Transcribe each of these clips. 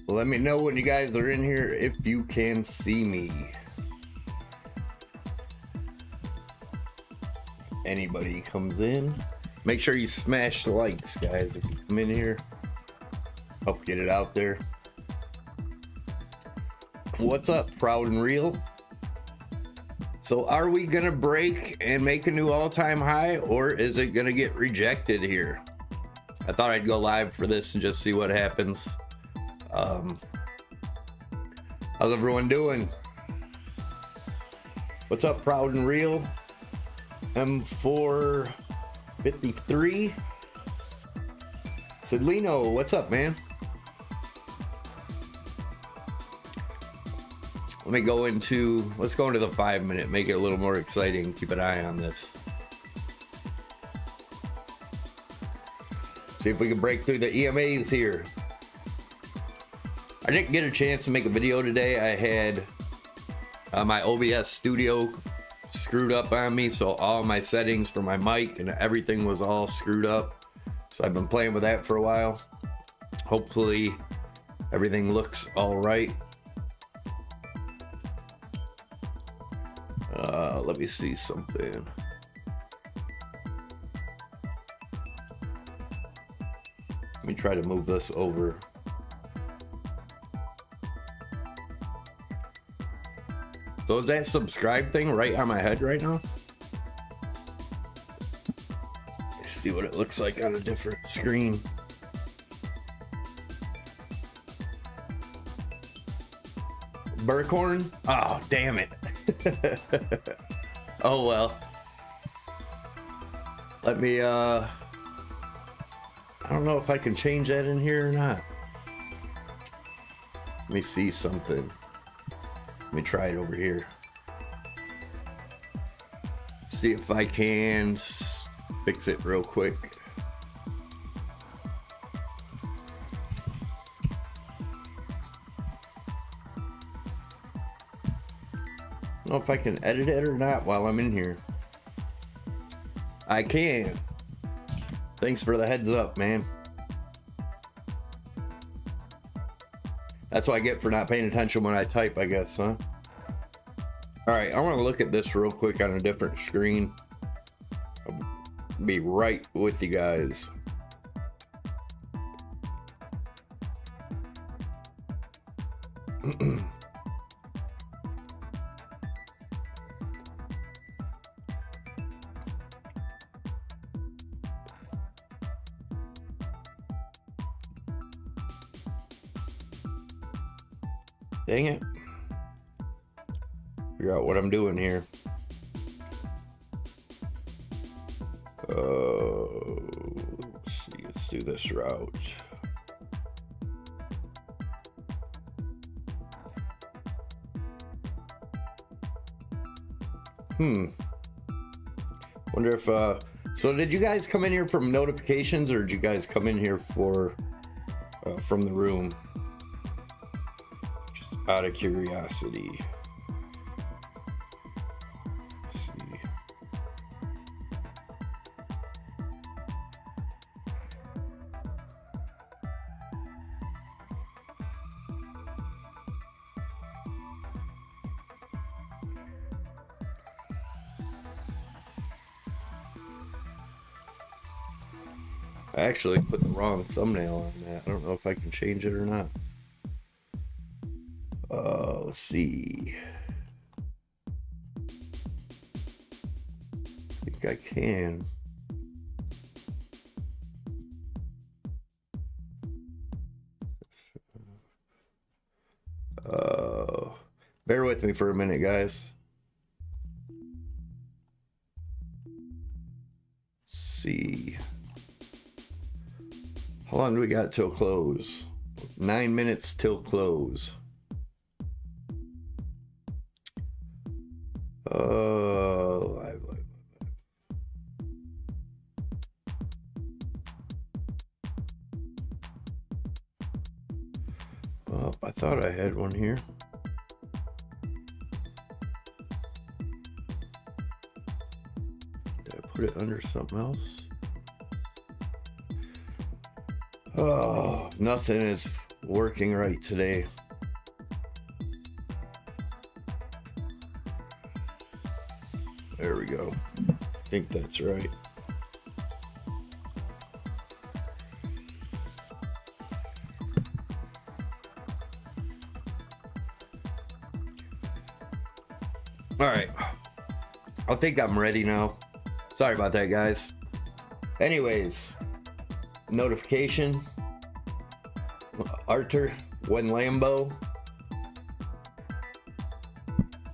Let me know when you guys are in here if you can see me. Anybody comes in, make sure you smash the likes, guys. If you come in here, help get it out there. What's up, Proud and Real? So are we gonna break and make a new all-time high, or is it gonna get rejected here? I thought I'd go live for this and just see what happens. How's everyone doing? What's up, Proud and Real? M453. Sidlino, what's up, man? Let's go into the 5-minute, make it a little more exciting. Keep an eye on this. See if we can break through the EMAs here. I didn't get a chance to make a video today. I had my OBS studio screwed up on me, so all my settings for my mic and everything was all screwed up. So I've been playing with that for a while. Hopefully everything looks all right. Let me see something. Let me try to move this over. So is that subscribe thing right on my head right now? Let's see what it looks like on a different screen. Burkhorn? Oh, damn it. Oh, well. Let me, I don't know if I can change that in here or not. Let me see something. Let me try it over here. See if I can fix it real quick. I don't know if I can edit it or not while I'm in here. I can. Thanks for the heads up, man. That's what I get for not paying attention when I type, I guess, huh? All right, I want to look at this real quick on a different screen. I'll be right with you guys. Dang it. Figure out what I'm doing here. Let's see, let's do this route. Wonder if, so did you guys come in here from notifications, or did you guys come in here for, from the room? Out of curiosity. Let's see. I actually put the wrong thumbnail on that. I don't know if I can change it or not. Let's see. I think I can. Bear with me for a minute, guys. Let's see. How long do we got till close? 9 minutes till close. Live. Oh, I thought I had one here. Did I put it under something else? Oh, nothing is working right today. There we go. I think that's right. All right. I think I'm ready now. Sorry about that, guys. Anyways, notification. Arthur, one Lambo.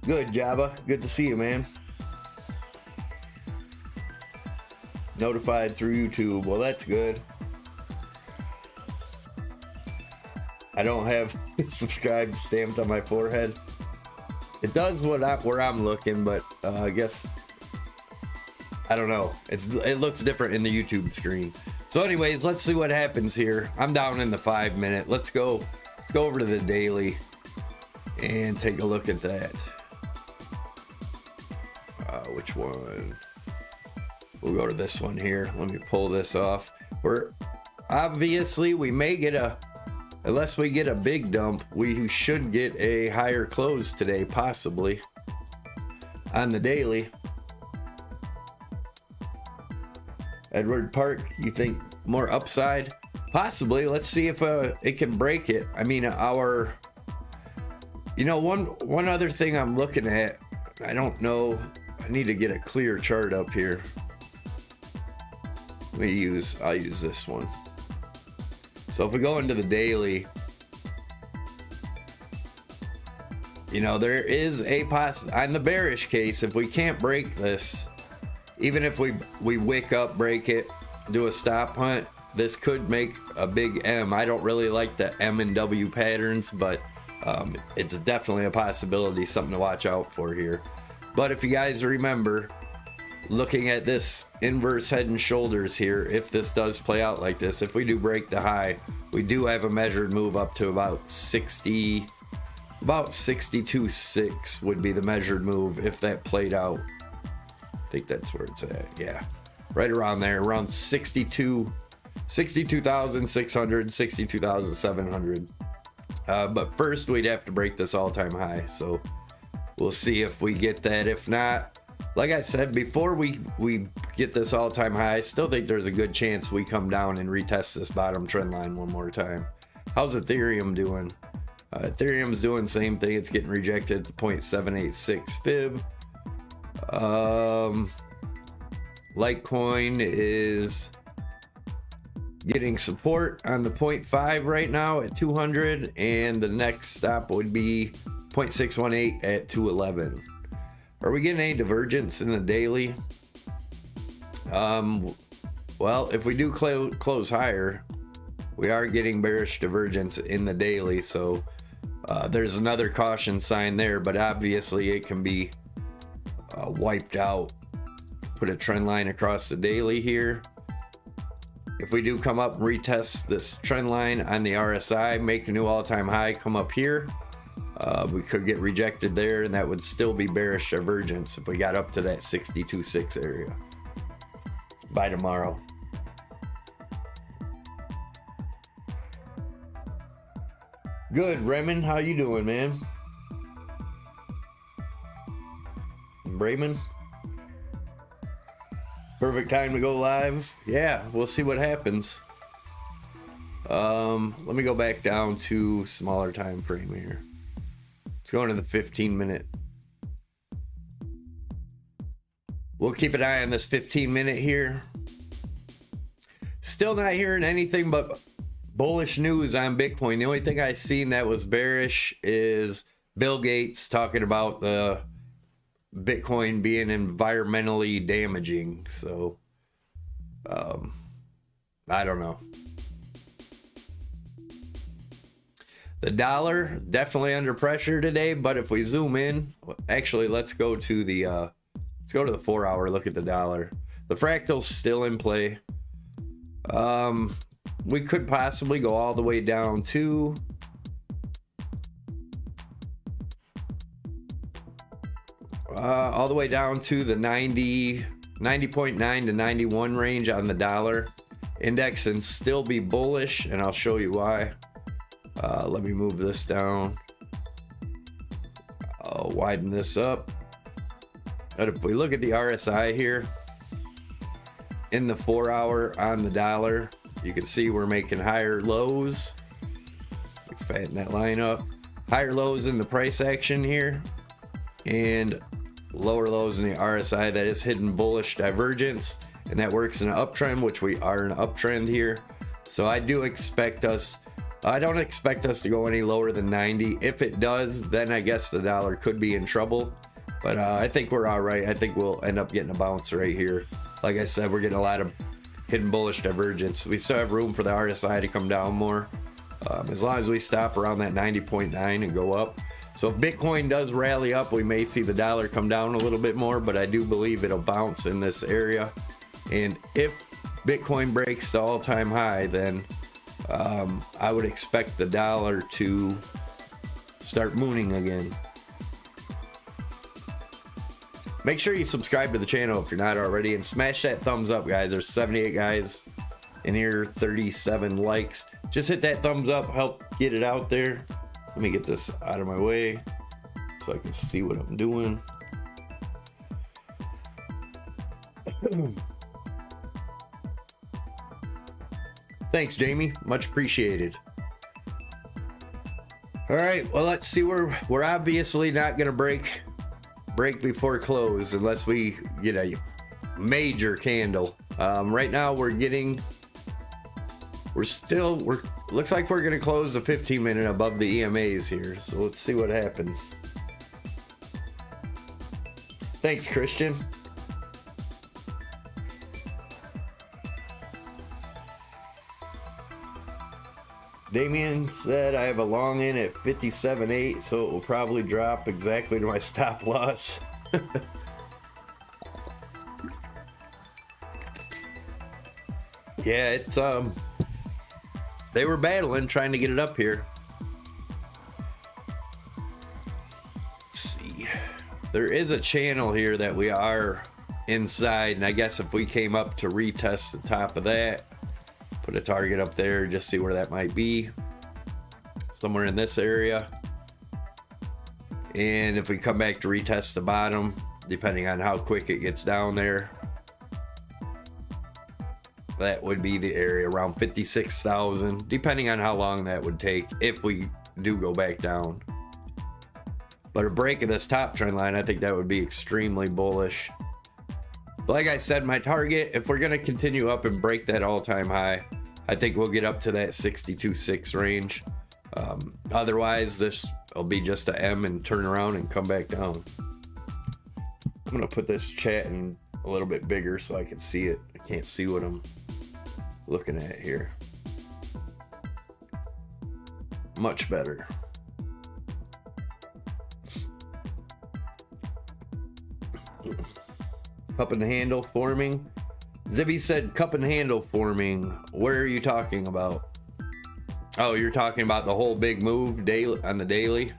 Good, Java. Good to see you, man. Notified through YouTube. Well, that's good. I don't have subscribed stamped on my forehead. It does where I'm looking, but I guess I don't know. It looks different in the YouTube screen. So anyways, let's see what happens here. I'm down in the 5 minute. Let's go over to the daily and take a look at that. Which one? We'll go to this one here. Let me pull this off. Obviously we may get unless we get a big dump, we should get a higher close today, possibly on the daily. Edward Park, you think more upside? Possibly. Let's see if it can break it. I mean, one other thing I'm looking at, I don't know, I need to get a clear chart up here. I'll use this one. So if we go into the daily, there is a on the bearish case, if we can't break this, even if we wick up, break it, do a stop hunt, this could make a big M. I don't really like the M and W patterns, but it's definitely a possibility, something to watch out for here. But if you guys remember, looking at this inverse head and shoulders here, if this does play out like this, if we do break the high, we do have a measured move up to about 62.6 would be the measured move if that played out. I think that's where it's at. Yeah, right around there, around 62,600, 62,700. But first we'd have to break this all-time high, so we'll see if we get that. If not, like I said, before we get this all-time high, I still think there's a good chance we come down and retest this bottom trend line one more time. How's Ethereum doing? Ethereum's doing the same thing. It's getting rejected at the 0.786 fib. Litecoin is getting support on the 0.5 right now at 200, and the next stop would be 0.618 at 211. Are we getting any divergence in the daily? Well, if we do close higher, we are getting bearish divergence in the daily, so there's another caution sign there, but obviously it can be wiped out. Put a trend line across the daily here. If we do come up and retest this trend line on the RSI, make a new all-time high, come up here, we could get rejected there, and that would still be bearish divergence if we got up to that 62.6 area by tomorrow. Good, Raymond, how you doing, man? Raymond, perfect time to go live. Yeah, we'll see what happens. Let me go back down to smaller time frame here. Let's go into the 15-minute. We'll keep an eye on this 15-minute here. Still not hearing anything but bullish news on Bitcoin. The only thing I've seen that was bearish is Bill Gates talking about the Bitcoin being environmentally damaging. So, I don't know. The dollar definitely under pressure today, but if we zoom in, actually, let's go to the 4 hour. Look at the dollar. The fractal's still in play. We could possibly go all the way down to the 90.9 to 91 range on the dollar index and still be bullish, and I'll show you why. Let me move this down. I'll widen this up. But if we look at the RSI here, in the 4 hour on the dollar, you can see we're making higher lows. Fatten that line up. Higher lows in the price action here, and lower lows in the RSI. That is hidden bullish divergence, and that works in an uptrend, which we are in an uptrend here. So I do expect us, I don't expect us to go any lower than 90. If it does, then I guess the dollar could be in trouble. But I think we're all right. I think we'll end up getting a bounce right here. Like I said, we're getting a lot of hidden bullish divergence. We still have room for the RSI to come down more, as long as we stop around that 90.9 and go up. So if Bitcoin does rally up, we may see the dollar come down a little bit more, but I do believe it'll bounce in this area. And if Bitcoin breaks the all-time high, then I would expect the dollar to start mooning again. Make sure you subscribe to the channel if you're not already, and smash that thumbs up, guys. There's 78 guys in here, 37 likes. Just hit that thumbs up, help get it out there. Let me get this out of my way so I can see what I'm doing. Thanks, Jamie, much appreciated. All right, well, let's see. We're obviously not gonna break before close unless we get a major candle. Right now looks like we're gonna close the 15-minute above the EMAs here, so let's see what happens. Thanks, Christian. Damien said I have a long in at 57.8, so it will probably drop exactly to my stop loss. Yeah, it's they were battling trying to get it up here. Let's see. There is a channel here that we are inside, and I guess if we came up to retest the top of that, put a target up there, just see where that might be. Somewhere in this area. And if we come back to retest the bottom, depending on how quick it gets down there, that would be the area around 56,000, depending on how long that would take if we do go back down. But a break of this top trend line, I think that would be extremely bullish. But like I said, my target, if we're going to continue up and break that all-time high, I think we'll get up to that 62.6 range. Otherwise, this will be just a M and turn around and come back down. I'm going to put this chat in a little bit bigger so I can see it. I can't see what I'm looking at here. Much better. Cup and handle forming. Zibby said cup and handle forming. Where are you talking about? Oh, you're talking about the whole big move daily on the daily.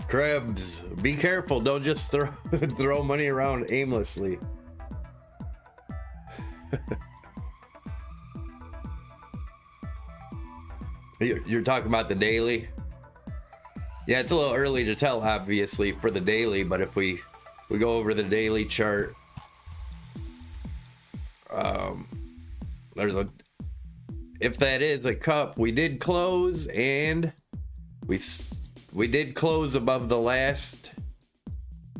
Krebs, be careful. Don't just throw money around aimlessly. You're talking about the daily? Yeah, it's a little early to tell, obviously, for the daily, but if we go over the daily chart, if that is a cup, we did close, and we did close above the last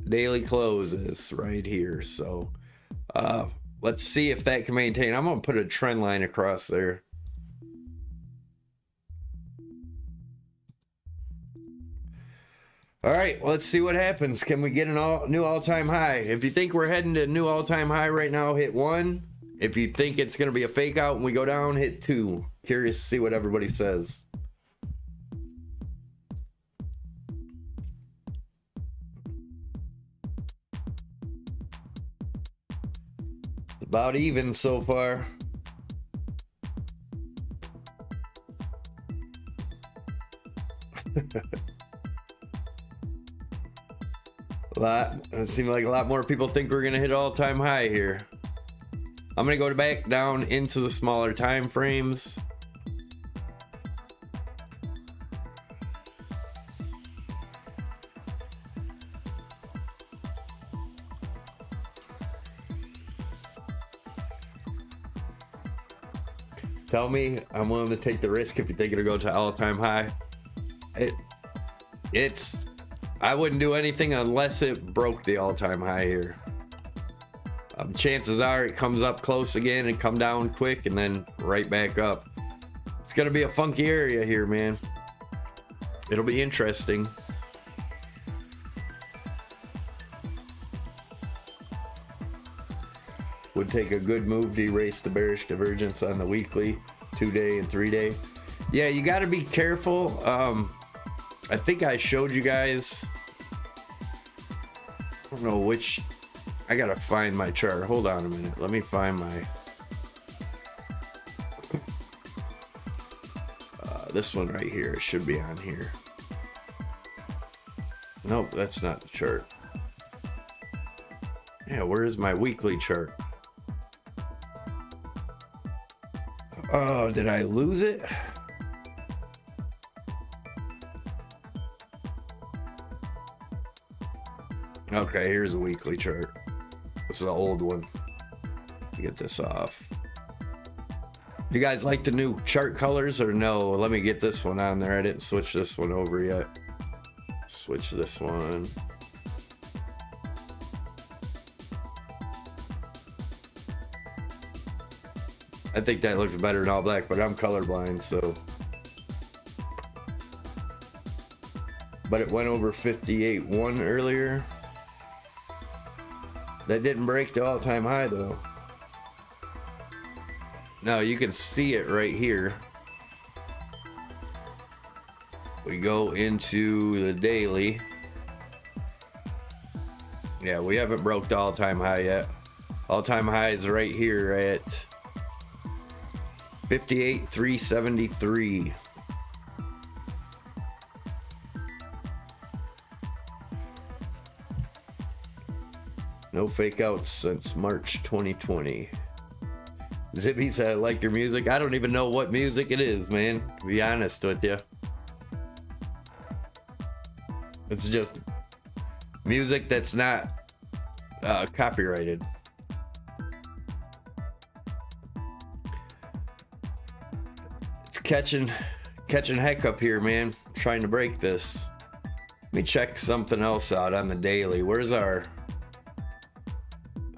daily closes right here. So let's see if that can maintain. I'm gonna put a trend line across there. All right, well, let's see what happens. Can we get a new all-time high? If you think we're heading to a new all-time high right now, hit 1. If you think it's going to be a fake out and we go down, hit 2. Curious to see what everybody says. About even so far. It seems like a lot more people think we're gonna hit all-time high here. I'm gonna go back down into the smaller time frames. Tell me I'm willing to take the risk if you think it'll go to all-time high. I wouldn't do anything unless it broke the all-time high here. Chances are it comes up close again and come down quick and then right back up. It's gonna be a funky area here, man. It'll be interesting. Would take a good move to erase the bearish divergence on the weekly, 2-day and 3-day. Yeah, you got to be careful. I think I showed you guys. I don't know which. I gotta find my chart. Hold on a minute. Let me find my. This one right here. It should be on here. Nope, that's not the chart. Yeah, where is my weekly chart? Oh, did I lose it? Okay, here's a weekly chart. This is an old one. Get this off. You guys like the new chart colors or no? Let me get this one on there. I didn't switch this one over yet. Switch this one. I think that looks better than all black, but I'm colorblind, so. But it went over 58.1 earlier. That didn't break the all-time high though. No, you can see it right here. We go into the daily. Yeah, we haven't broke the all-time high yet. All-time high is right here at 58,373. No fake outs since March 2020. Zippy said, I like your music. I don't even know what music it is, man, to be honest with you. It's just music that's not copyrighted. It's catching heck up here, man. I'm trying to break this. Let me check something else out on the daily. Where's our...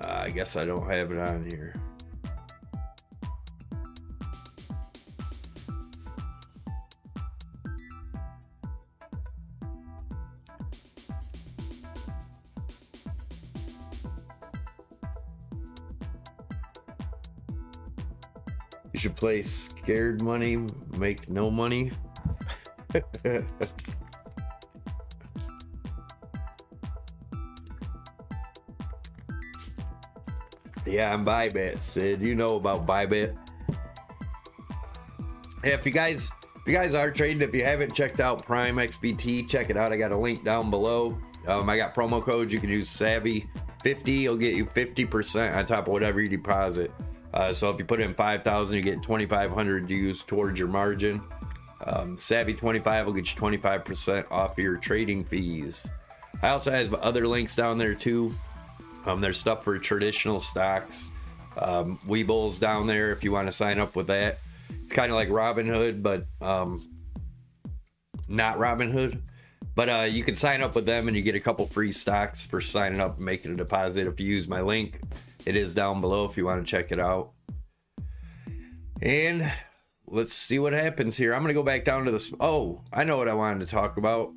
I guess I don't have it on here. You should play scared money, make no money. Yeah, I'm Bybit, Sid. You know about Bybit. Hey, if you guys are trading, if you haven't checked out Prime XBT, check it out. I got a link down below. I got promo codes. You can use Savy 50. It'll get you 50% on top of whatever you deposit. So if you put in 5,000, you get 2,500 to use towards your margin. Savvy 25 will get you 25% off your trading fees. I also have other links down there too. There's stuff for traditional stocks. Weebulls down there if you want to sign up with that. It's kind of like Robinhood, but not Robinhood. But you can sign up with them and you get a couple free stocks for signing up and making a deposit if you use my link. It is down below if you want to check it out. And let's see what happens here. I'm going to go back down to this. Oh, I know what I wanted to talk about.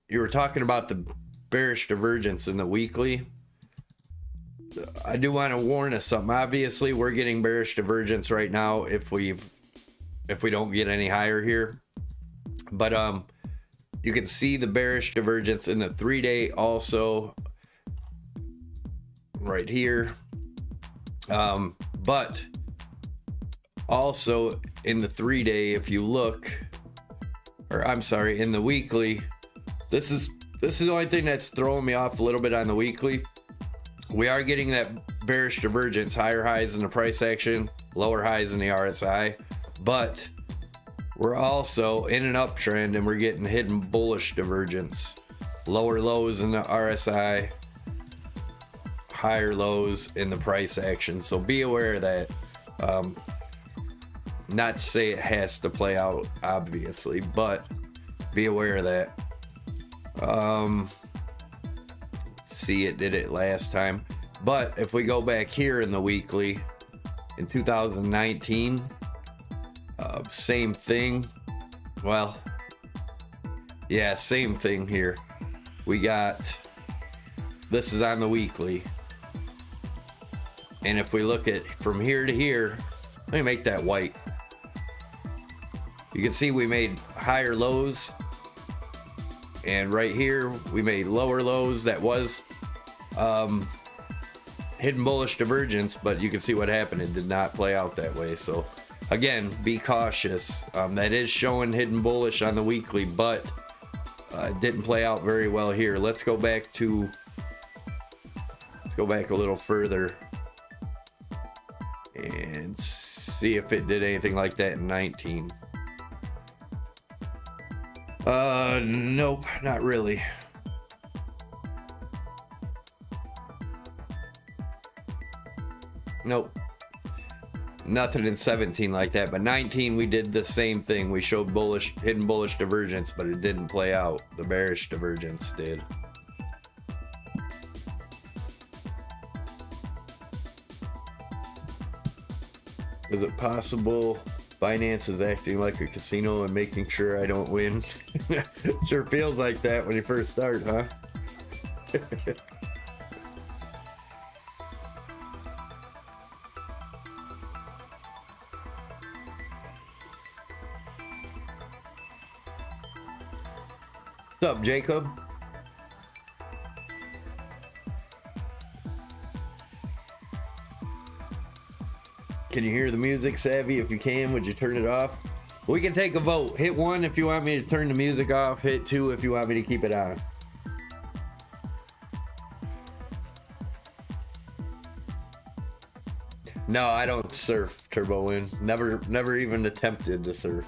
You were talking about the bearish divergence in the weekly. I do want to warn us something. Obviously, we're getting bearish divergence right now if we don't get any higher here. But you can see the bearish divergence in the 3-day also right here. But also in the 3-day, if you look, or I'm sorry, in the weekly, this is This is the only thing that's throwing me off a little bit on the weekly. We are getting that bearish divergence, higher highs in the price action, lower highs in the RSI, but we're also in an uptrend and we're getting hidden bullish divergence, lower lows in the RSI, higher lows in the price action. So be aware of that. Not to say it has to play out, obviously, but be aware of that. See, it did it last time, but if we go back here in the weekly in 2019, same thing. Well, yeah, same thing here. We got, this is on the weekly, and if we look at from here to here, let me make that white. You can see we made higher lows, and right here we made lower lows. That was hidden bullish divergence, but you can see what happened. It did not play out that way. So again, be cautious. That is showing hidden bullish on the weekly, but it didn't play out very well here. Let's go back a little further and see if it did anything like that in 19. Nope, not really. Nope, nothing in 17 like that. But 19, we did the same thing. We showed hidden bullish divergence, but it didn't play out. The bearish divergence did. Is it possible Binance is acting like a casino and making sure I don't win? Sure feels like that when you first start, huh? What's up, Jacob? Can you hear the music, Savvy? If you can, would you turn it off? We can take a vote. Hit 1 if you want me to turn the music off. Hit 2 if you want me to keep it on. No, I don't surf, Turbo Win. Never even attempted to surf.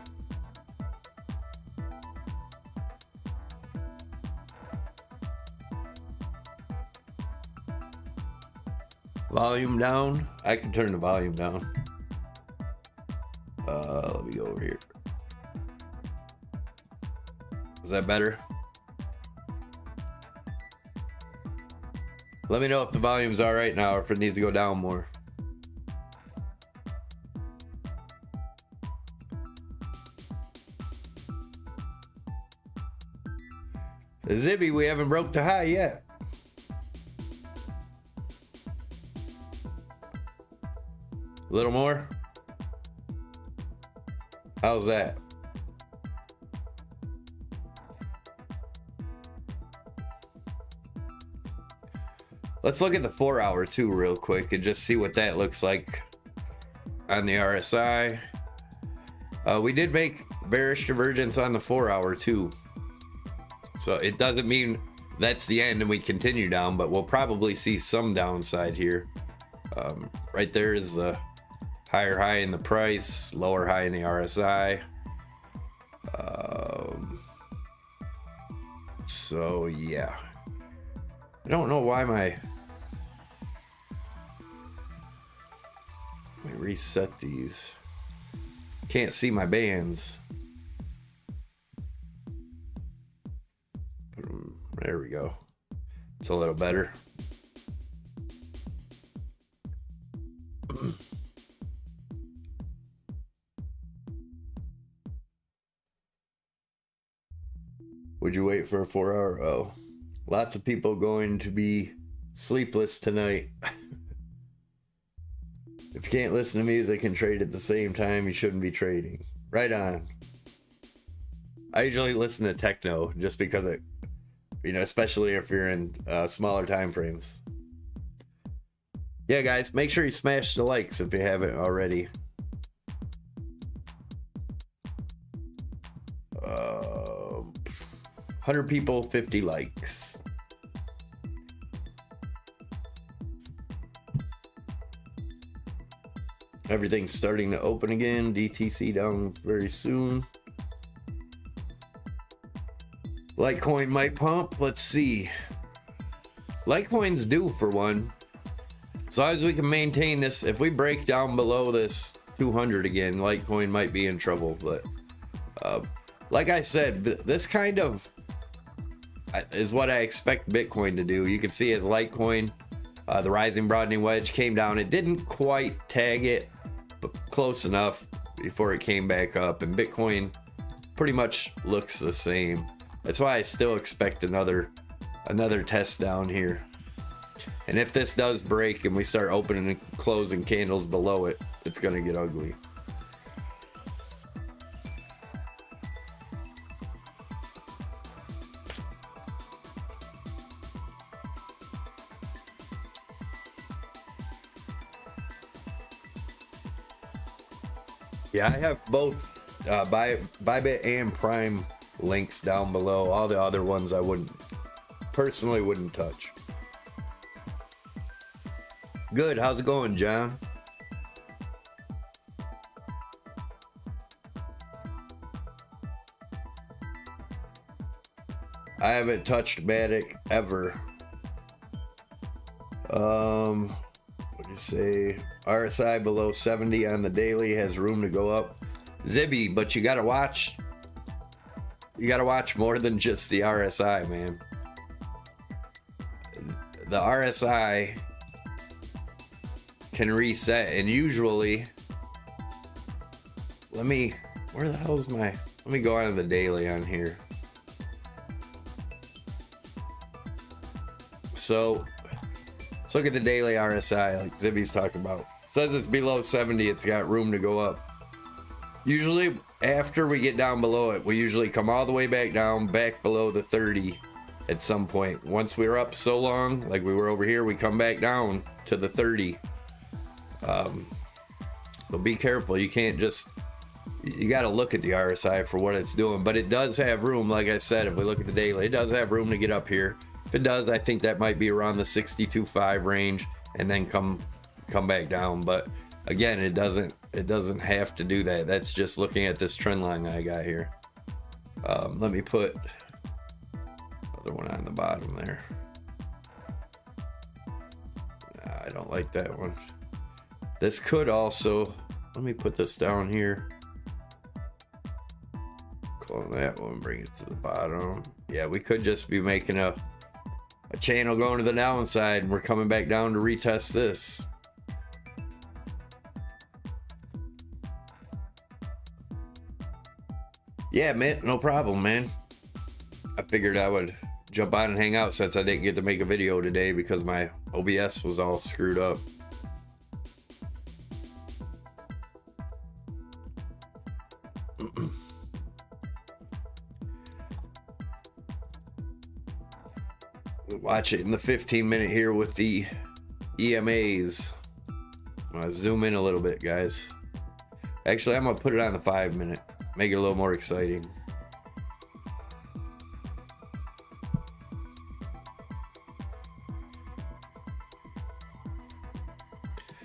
Volume down. I can turn the volume down. Let me go over here. Is that better? Let me know if the volume's all right now or if it needs to go down more. Zibby, we haven't broke the high yet. A little more. How's that? Let's look at the 4 hour too real quick and just see what that looks like on the RSI. We did make bearish divergence on the 4 hour too. So it doesn't mean that's the end and we continue down, but we'll probably see some downside here. Right there is the higher high in the price, lower high in the RSI. So yeah, I don't know why let me reset these. Can't see my bands. There we go. It's a little better. Would you wait for a 4 hour? Oh, lots of people going to be sleepless tonight. If you can't listen to music and trade at the same time, you shouldn't be trading. Right on. I usually listen to techno just because it, especially if you're in smaller time frames. Yeah, guys, make sure you smash the likes if you haven't already. 100 people, 50 likes. Everything's starting to open again. DTC down very soon. Litecoin might pump. Let's see. Litecoin's due for one. As long as we can maintain this, if we break down below this 200 again, Litecoin might be in trouble. But like I said, this kind of is what I expect Bitcoin to do. You can see as Litecoin, the rising broadening wedge came down. It didn't quite tag it, but close enough before it came back up. And Bitcoin pretty much looks the same. That's why I still expect another test down here. And if this does break and we start opening and closing candles below it, it's gonna get ugly. Yeah, I have both Bybit and Prime links down below. All the other ones I personally wouldn't touch. Good, how's it going, John? I haven't touched Matic ever. What do you say? RSI below 70 on the daily has room to go up. Zibby, but you gotta watch more than just the RSI, man. The RSI can reset, and usually let me go on to the daily on here. So let's look at the daily RSI like Zibby's talking about. Says it's below 70, it's got room to go up. Usually after we get down below it, we usually come all the way back down, back below the 30 at some point. Once we're up so long, like we were over here, we come back down to the 30. So be careful. You can't just, you got to look at the RSI for what it's doing, but it does have room. Like I said, if we look at the daily, it does have room to get up here. If it does, I think that might be around the 62.5 range and then come back down. But again, it doesn't have to do that. That's just looking at this trend line I got here. Let me put other one on the bottom there. I don't like that one. This could also, let me put this down here. Clone that one, bring it to the bottom. Yeah, we could just be making a channel going to the downside, and we're coming back down to retest this. Yeah, man, no problem, man. I figured I would jump on and hang out since I didn't get to make a video today because my OBS was all screwed up. Watch it in the 15-minute here with the EMAs. I'm gonna zoom in a little bit, guys. Actually, I'm gonna put it on the 5-minute. Make it a little more exciting.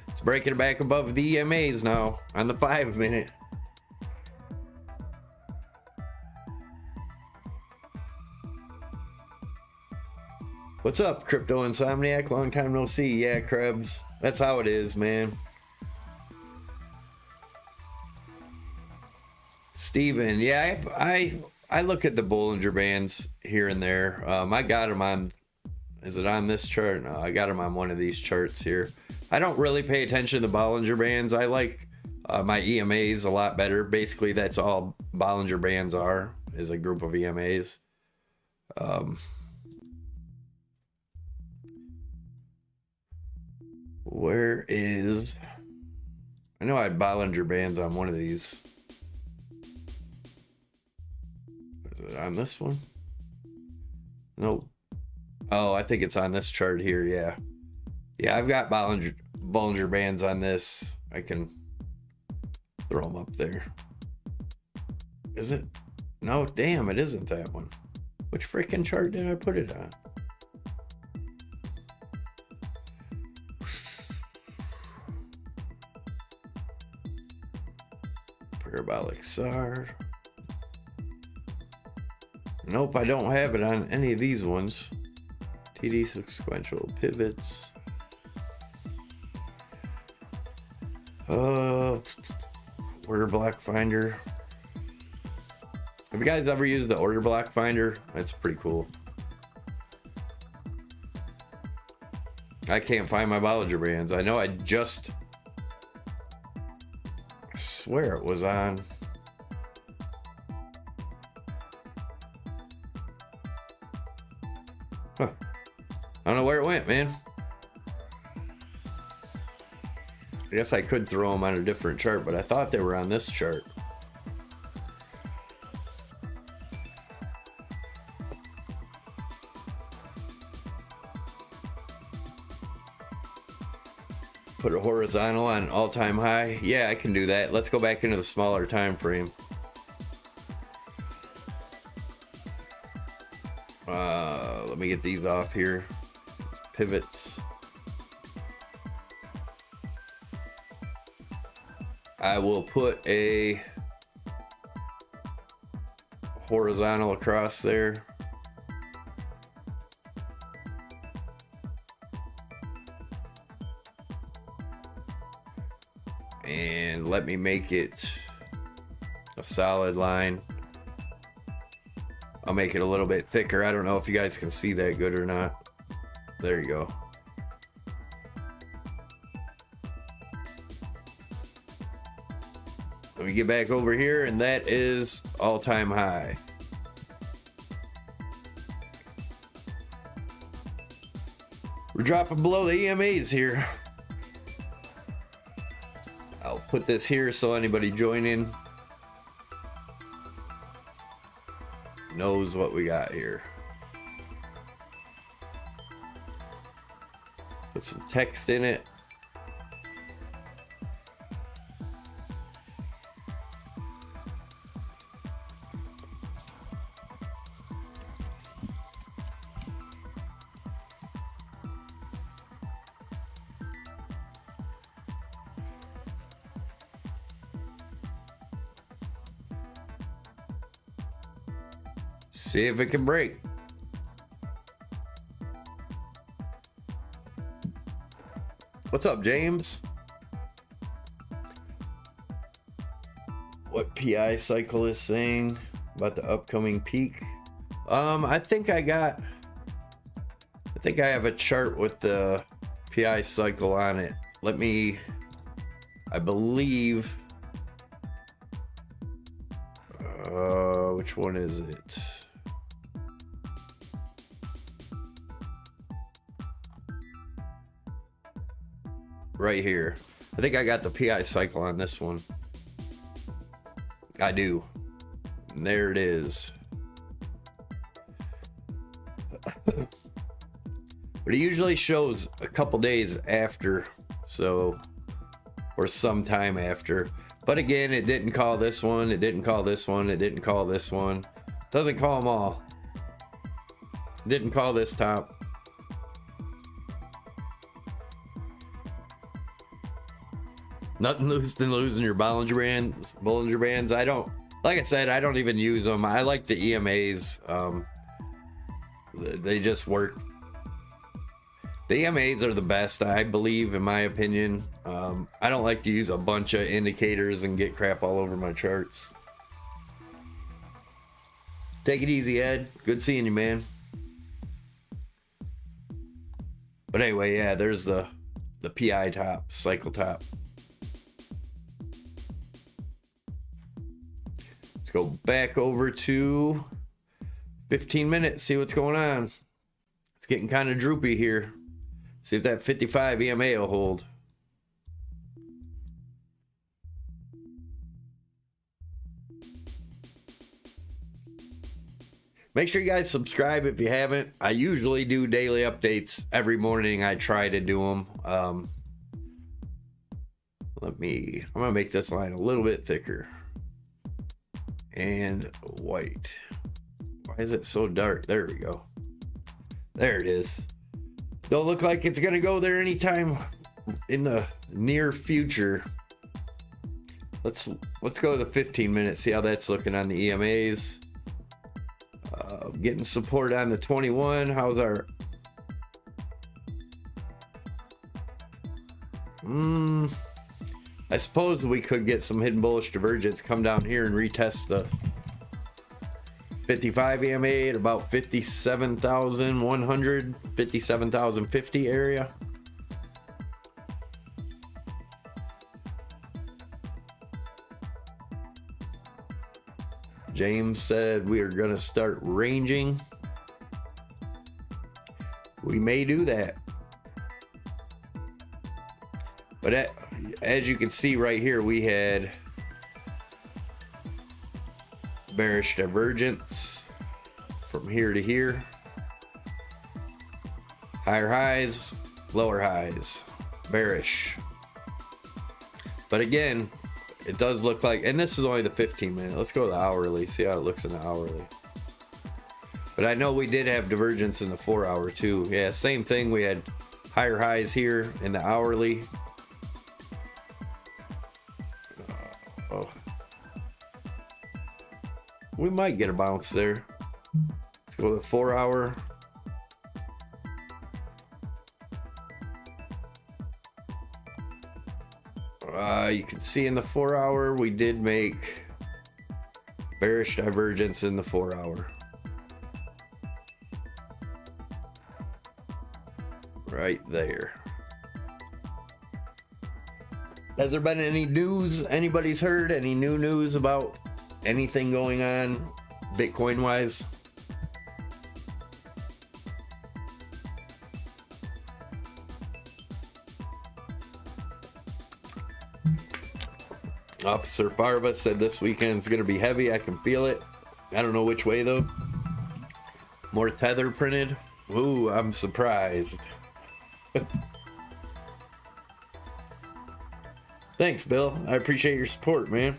It's breaking it back above the EMAs now on the 5-minute. What's up, Crypto Insomniac? Long time no see. Yeah, Krebs. That's how it is, man. Steven, yeah, I look at the Bollinger Bands here and there. I got them on, is it on this chart? No, I got them on one of these charts here. I don't really pay attention to Bollinger Bands. I like my EMAs a lot better. Basically, that's all Bollinger Bands are, is a group of EMAs. Where is, I know I had Bollinger Bands on one of these. Is it on this one? Nope. Oh, I think it's on this chart here. Yeah. Yeah, I've got Bollinger Bands on this. I can throw them up there. Is it? No, damn, it isn't that one. Which freaking chart did I put it on? Parabolic SAR. Nope, I don't have it on any of these ones. TD sequential pivots. Order block finder. Have you guys ever used the order block finder? That's pretty cool. I can't find my Bollinger Bands. I know I swear it was on. Huh. I don't know where it went, man. I guess I could throw them on a different chart, but I thought they were on this chart. Put a horizontal on all-time high. Yeah, I can do that. Let's go back into the smaller time frame. Let me get these off here. Pivots. I will put a horizontal across there. And let me make it a solid line. I'll make it a little bit thicker. I don't know if you guys can see that good or not. There you go. Let me get back over here, and that is all-time high. We're dropping below the EMAs here. I'll put this here so anybody joining knows what we got here. Put some text in it. See if it can break. What's up, James? What PI cycle is saying about the upcoming peak? I think I have a chart with the PI cycle on it. I believe, which one is it? Right here. I think I got the PI cycle on this one. I do. And there it is. But it usually shows a couple days after, so, or sometime after. But again, it didn't call this one, it didn't call this one, it didn't call this one. Doesn't call them all. Didn't call this top. Nothing lose than losing your Bollinger Bands. I don't, like I said, I don't even use them. I like the EMAs. They just work. The EMAs are the best, I believe, in my opinion. I don't like to use a bunch of indicators and get crap all over my charts. Take it easy, Ed. Good seeing you, man. But anyway, yeah, there's the PI top, cycle top. Let's go back over to 15 minutes, see what's going on. It's getting kind of droopy here. See if that 55 EMA will hold. Make sure you guys subscribe if you haven't. I usually do daily updates every morning. I try to do them. I'm gonna make this line a little bit thicker and white. Why is it so dark? There we go. There it is. Don't look like it's gonna go there anytime in the near future. Let's go to the 15 minutes, see how that's looking on the EMAs. Getting support on the 21. How's our I suppose we could get some hidden bullish divergence, come down here and retest the 55 EMA at about 57,100, 57,050 area. James said we are going to start ranging. We may do that. But as you can see right here, we had bearish divergence from here to here. Higher highs, lower highs, bearish. But again, it does look like, and this is only the 15 minute. Let's go to the hourly, see how it looks in the hourly. But I know we did have divergence in the 4 hour too. Yeah, same thing. We had higher highs here in the hourly. We might get a bounce there. Let's go to the 4 hour. You can see in the 4 hour, we did make bearish divergence in the 4 hour. Right there. Has there been any news anybody's heard? Any new news about anything going on Bitcoin wise? Officer Farva said this weekend's gonna be heavy. I can feel it. I don't know which way though. More tether printed. Ooh, I'm surprised. Thanks, Bill. I appreciate your support, man.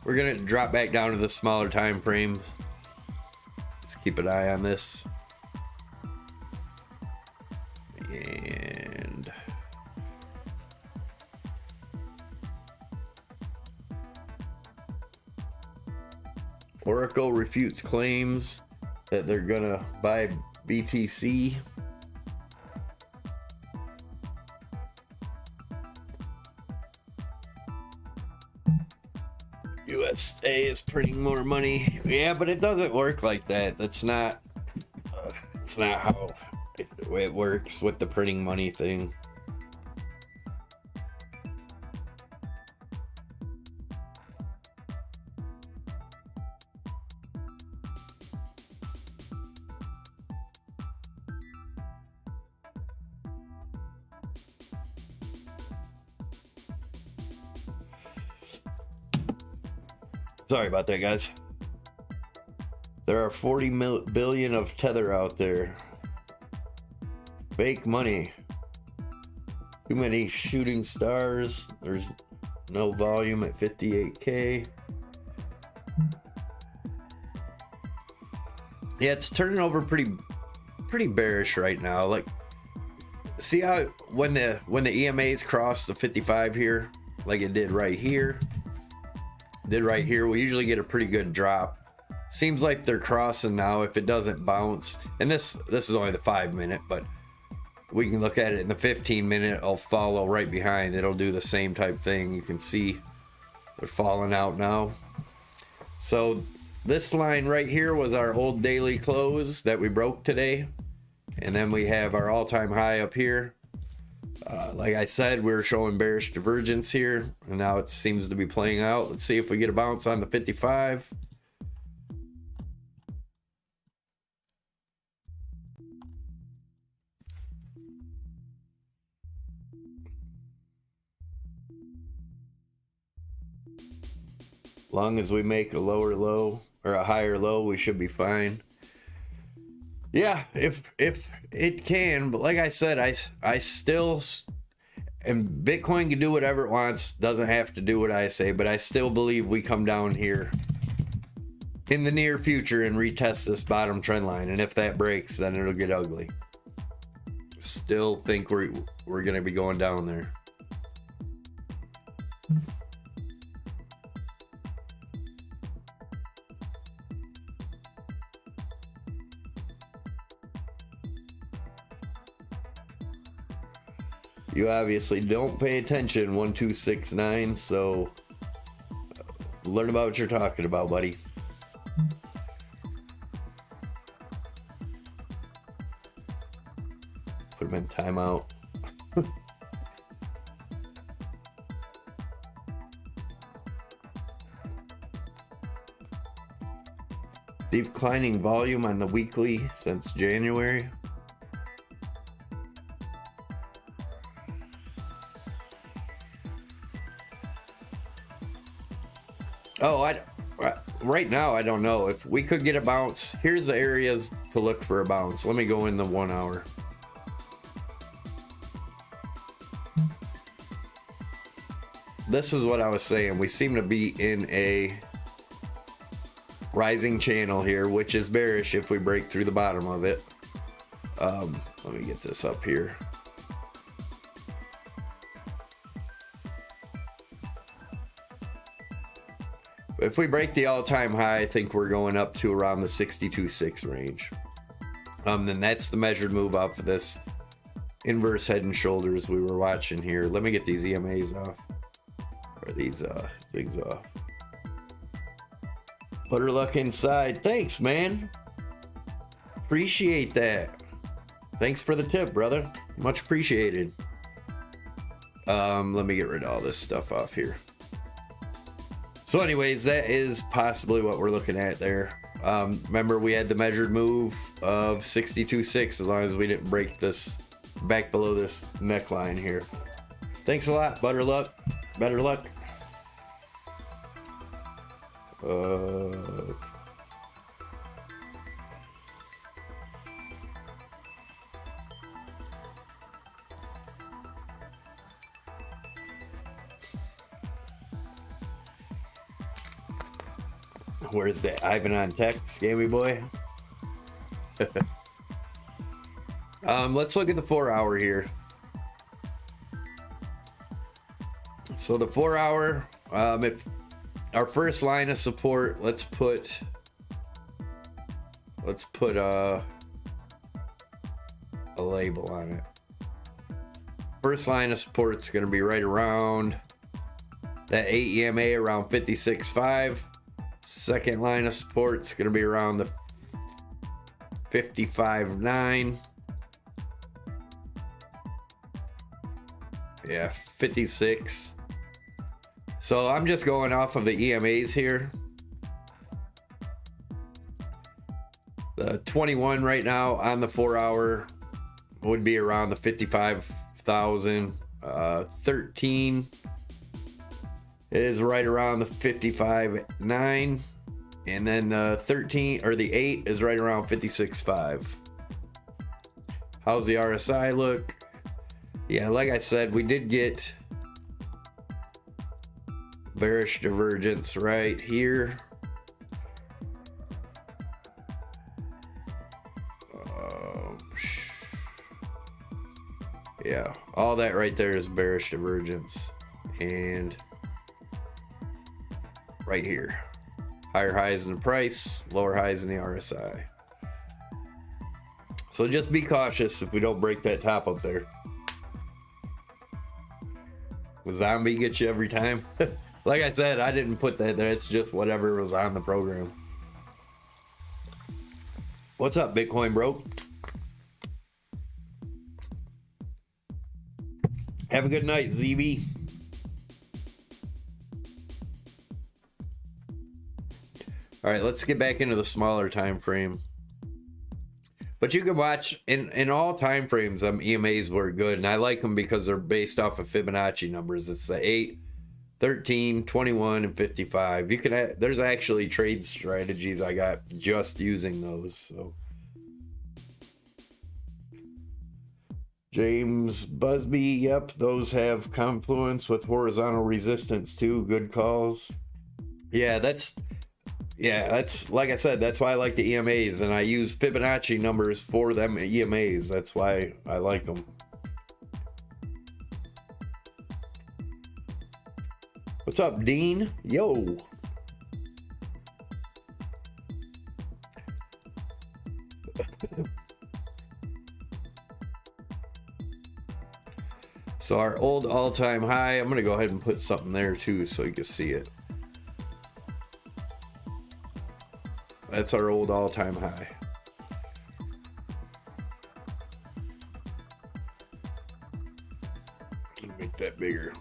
We're gonna drop back down to the smaller time frames. Let's keep an eye on this. And Oracle refutes claims that they're gonna buy BTC. USA is printing more money. Yeah, but it doesn't work like that. That's not it's not how it works with the printing money thing. Sorry about that, guys. There are 40 billion of tether out there. Fake money. Too many shooting stars. There's no volume at 58K. Yeah, it's turning over pretty bearish right now. Like, see how when the EMAs cross the 55 here, like it did right here. We usually get a pretty good drop. Seems like they're crossing now. If it doesn't bounce, and this is only the 5 minute, but we can look at it in the 15 minute. It'll follow right behind. It'll do the same type thing. You can see they're falling out now. So this line right here was our old daily close that we broke today, and then we have our all-time high up here. Like I said, we were showing bearish divergence here, and now it seems to be playing out. Let's see if we get a bounce on the 55. Long as we make a lower low or a higher low, we should be fine. Yeah, if it can, but like I said, I still, And Bitcoin can do whatever it wants, doesn't have to do what I say, but I still believe we come down here in the near future and retest this bottom trend line. And if that breaks, then it'll get ugly. Still think we're going to be going down there. You obviously don't pay attention, 1269, so learn about what you're talking about, buddy. Put him in timeout. Declining volume on the weekly since January. Oh, right now I don't know. If we could get a bounce, here's the areas to look for a bounce. Let me go in the 1 hour. This is what I was saying. We seem to be in a rising channel here, which is bearish if we break through the bottom of it. Let me get this up here. If we break the all-time high, I think we're going up to around the 62.6 range. Then that's the measured move off of this inverse head and shoulders we were watching here. Let me get these EMAs off, or these things off. Butterluck inside. Thanks, man. Appreciate that. Thanks for the tip, brother. Much appreciated. Let me get rid of all this stuff off here. So anyways, that is possibly what we're looking at there. Remember, we had the measured move of 62.6 as long as we didn't break this back below this neckline here. Thanks a lot, Butterluck. Better luck. Where's that Ivan on tech, scammy boy? Let's look at the 4 hour here. So the 4 hour, if our first line of support, let's put a label on it. First line of support is going to be right around that AEMA around 56.5. Second line of support is going to be around the 55.9. Yeah, 56. So I'm just going off of the EMAs here. The 21 right now on the 4 hour would be around the 55,000. 13 is right around the 55.9, and then the 13 or the 8 is right around 56.5. How's the RSI look? Yeah, like I said, we did get bearish divergence right here. Yeah, all that right there is bearish divergence. And right here, higher highs in the price, lower highs in the RSI. So just be cautious if we don't break that top up there. The zombie gets you every time. Like I said, I didn't put that there. It's just whatever was on the program. What's up, Bitcoin bro? Have a good night, ZB. All right, let's get back into the smaller time frame. But you can watch in all time frames. EMAs were good, and I like them because they're based off of Fibonacci numbers. It's the 8, 13, 21, and 55. You can there's actually trade strategies I got just using those. James Busby, yep, those have confluence with horizontal resistance too. Good calls. Yeah, that's like I said, that's why I like the EMAs, and I use Fibonacci numbers for them EMAs. That's why I like them. What's up, Dean? Yo. So our old all-time high, I'm gonna go ahead and put something there too so you can see it. That's our old all-time high. Make that bigger.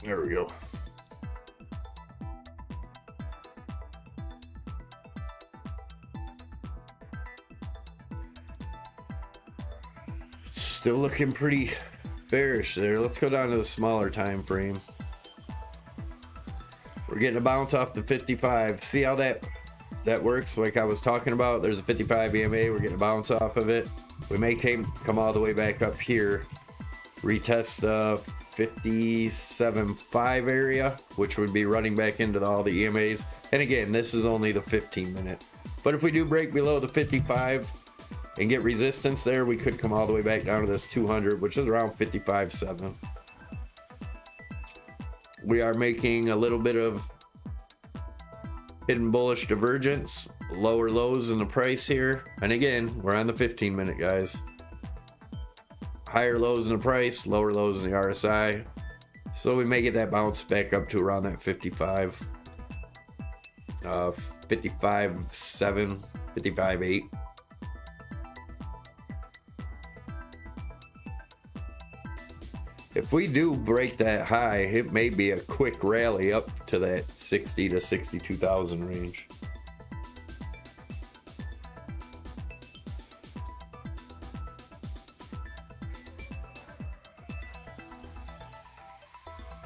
There we go. Still looking pretty bearish there. Let's go down to the smaller time frame. We're getting a bounce off the 55. See how that works? Like I was talking about, there's a 55 EMA. We're getting a bounce off of it. We may come all the way back up here, retest the 57.5 area, which would be running back into all the EMAs. And again, this is only the 15-minute. But if we do break below the 55 and get resistance there, we could come all the way back down to this 200, which is around 55.7. We are making a little bit of hidden bullish divergence, lower lows in the price here. And again, we're on the 15-minute, guys. Higher lows in the price, lower lows in the RSI. So we may get that bounce back up to around that 55, 55.7, 55.8. If we do break that high, it may be a quick rally up to that 60 to 62,000 range.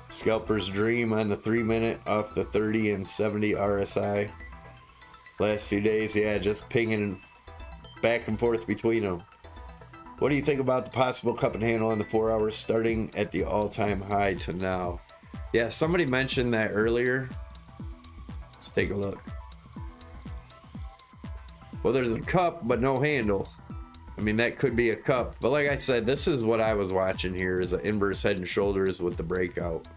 Scalper's dream on the 3-minute off the 30 and 70 RSI. Last few days, yeah, just pinging back and forth between them. What do you think about the possible cup and handle on the 4 hours starting at the all-time high to now? Yeah, somebody mentioned that earlier. Let's take a look. Well, there's a cup, but no handle. I mean, that could be a cup. But like I said, this is what I was watching here, is an inverse head and shoulders with the breakout.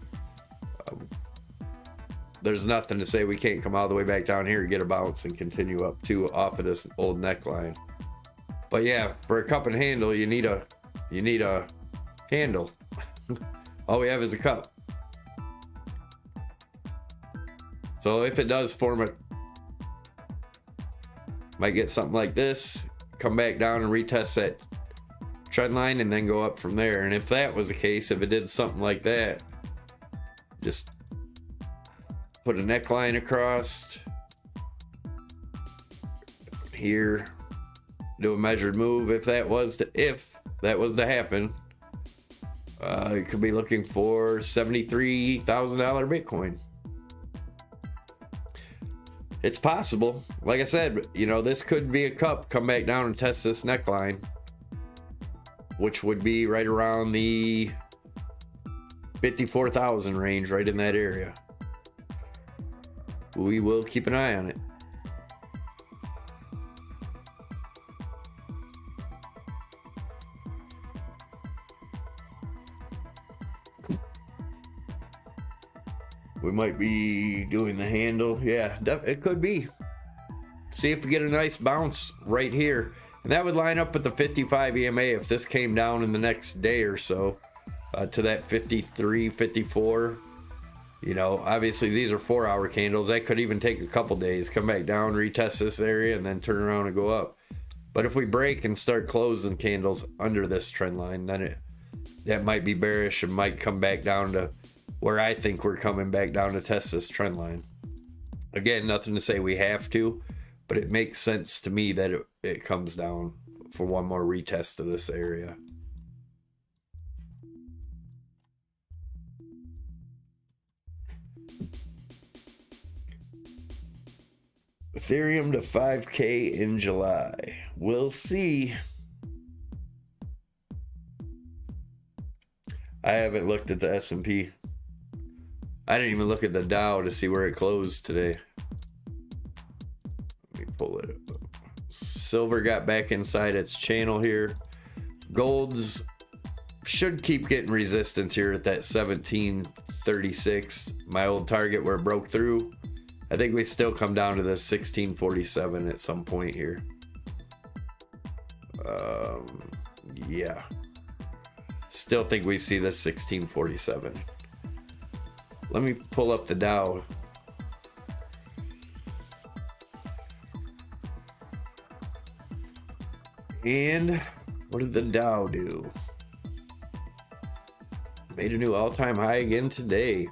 There's nothing to say we can't come all the way back down here and get a bounce and continue up to off of this old neckline. But yeah, for a cup and handle, you need a handle. All we have is a cup. So if it does form a, might get something like this, come back down and retest that trend line and then go up from there. And if that was the case, if it did something like that, just put a neckline across here, do a measured move. If that was to happen, it could be looking for $73,000 Bitcoin. It's possible. Like I said, you know, this could be a cup, come back down and test this neckline, which would be right around the 54,000 range, right in that area. We will keep an eye on it. We might be doing the handle. Yeah, it could be. See if we get a nice bounce right here. And that would line up with the 55 EMA if this came down in the next day or so to that 53, 54. You know, obviously these are 4-hour candles. That could even take a couple days. Come back down, retest this area, and then turn around and go up. But if we break and start closing candles under this trend line, then that might be bearish and might come back down to where I think we're coming back down to test this trend line. Again, nothing to say we have to, but it makes sense to me that it comes down for one more retest of this area. Ethereum to 5K in July. We'll see. I haven't looked at the S&P. I didn't even look at the Dow to see where it closed today. Let me pull it up. Silver got back inside its channel here. Gold's should keep getting resistance here at that 1736, my old target where it broke through. I think we still come down to the 1647 at some point here. Yeah, still think we see this 1647. Let me pull up the Dow. And what did the Dow do? Made a new all-time high again today.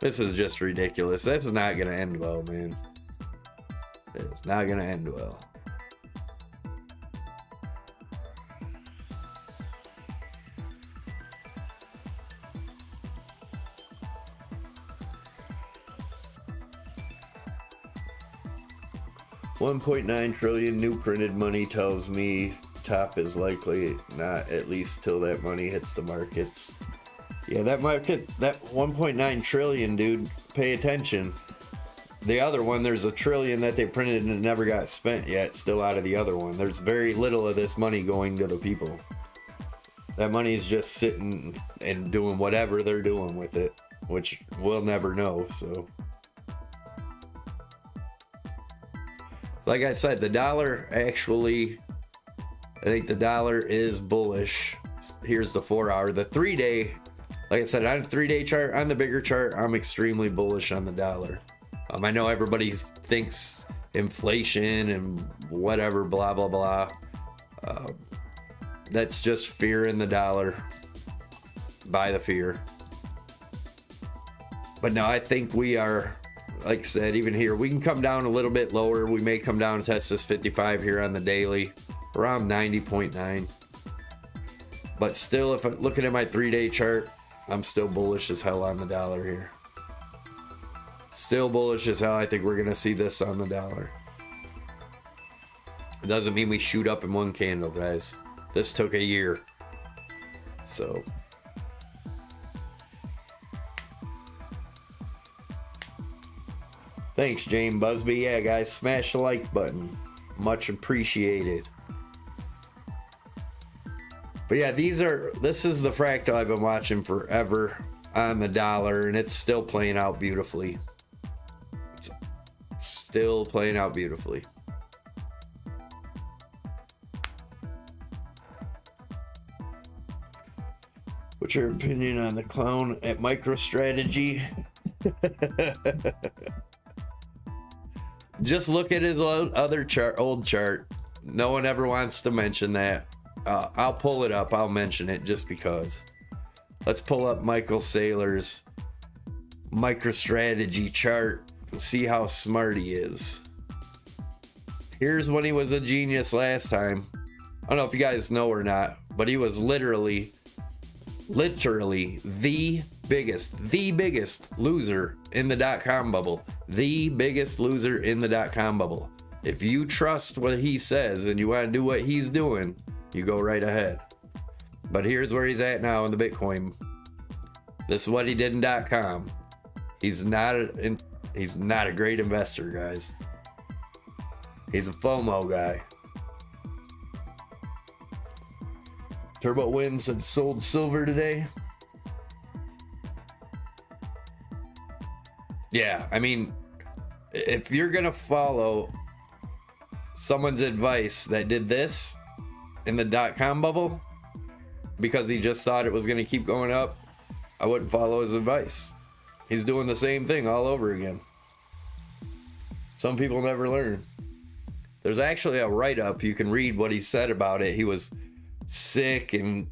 This is just ridiculous. That's not gonna end well, man. It's not gonna end well. $1.9 trillion new printed money tells me top is likely not, at least till that money hits the markets. Yeah, that market, that 1.9 trillion, dude, pay attention. The other one, there's $1 trillion that they printed and it never got spent yet, still out of the other one. There's very little of this money going to the people. That money is just sitting and doing whatever they're doing with it, which we'll never know. So like I said, the dollar actually, I think the dollar is bullish. Here's the 4 hour. The 3 day, like I said, on the 3 day chart, on the bigger chart, I'm extremely bullish on the dollar. I know everybody thinks inflation and whatever, blah, blah, blah. That's just fear in the dollar. Buy the fear. But no, I think we are, like I said, even here, we can come down a little bit lower. We may come down and test this 55 here on the daily, around 90.9. But still, if I'm looking at my 3 day chart, I'm still bullish as hell on the dollar here. Still bullish as hell. I think we're going to see this on the dollar. It doesn't mean we shoot up in one candle, guys. This took a year. So thanks, James Busby. Yeah, guys, smash the like button. Much appreciated. But yeah, this is the fractal I've been watching forever on the dollar, and it's still playing out beautifully. It's still playing out beautifully. What's your opinion on the clown at MicroStrategy? Just look at his other chart, old chart. No one ever wants to mention that. I'll pull it up. I'll mention it just because. Let's pull up Michael Saylor's MicroStrategy chart and see how smart he is. Here's when he was a genius last time. I don't know if you guys know or not, but he was literally the biggest loser in the dot-com bubble. The biggest loser in the dot-com bubble. If you trust what he says and you want to do what he's doing, you go right ahead. But here's where he's at now in the Bitcoin. This is what he did in .com. He's not a great investor, guys. He's a FOMO guy. Turbo Winds had sold silver today. Yeah, I mean, if you're gonna follow someone's advice that did this in the .com bubble because he just thought it was going to keep going up, I wouldn't follow his advice. He's doing the same thing all over again. Some people never learn. There's actually a write-up. You can read what he said about it. He was sick and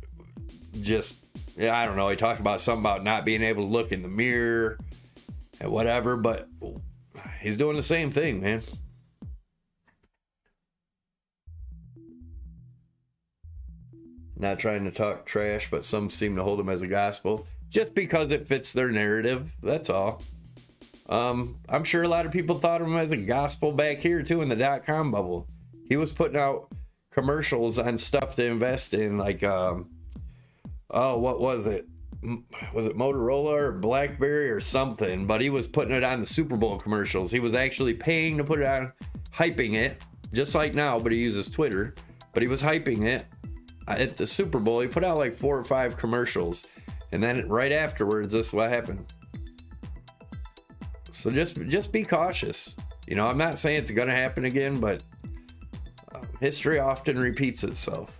just, yeah, I don't know. He talked about something about not being able to look in the mirror and whatever, but he's doing the same thing, man. Not trying to talk trash, but some seem to hold him as a gospel just because it fits their narrative. That's all. I'm sure a lot of people thought of him as a gospel back here too in the .com bubble. He was putting out commercials on stuff to invest in, like oh, what was it? Was it Motorola or BlackBerry or something? But he was putting it on the Super Bowl commercials. He was actually paying to put it on, hyping it, just like now, but he uses Twitter. But he was hyping it at the Super Bowl. He put out like 4 or 5 commercials, and then right afterwards, this is what happened. So just be cautious. You know, I'm not saying it's gonna happen again, but history often repeats itself.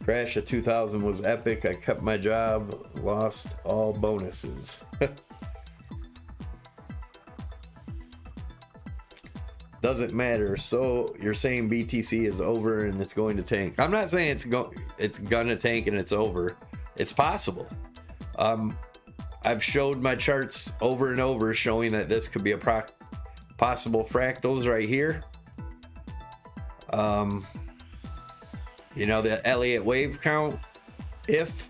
Crash of 2000 was epic. I kept my job, lost all bonuses. Doesn't matter. So you're saying BTC is over and it's going to tank? I'm not saying it's gonna tank and it's over. It's possible. I've showed my charts over and over showing that this could be a possible fractals right here. You know, the Elliott wave count, if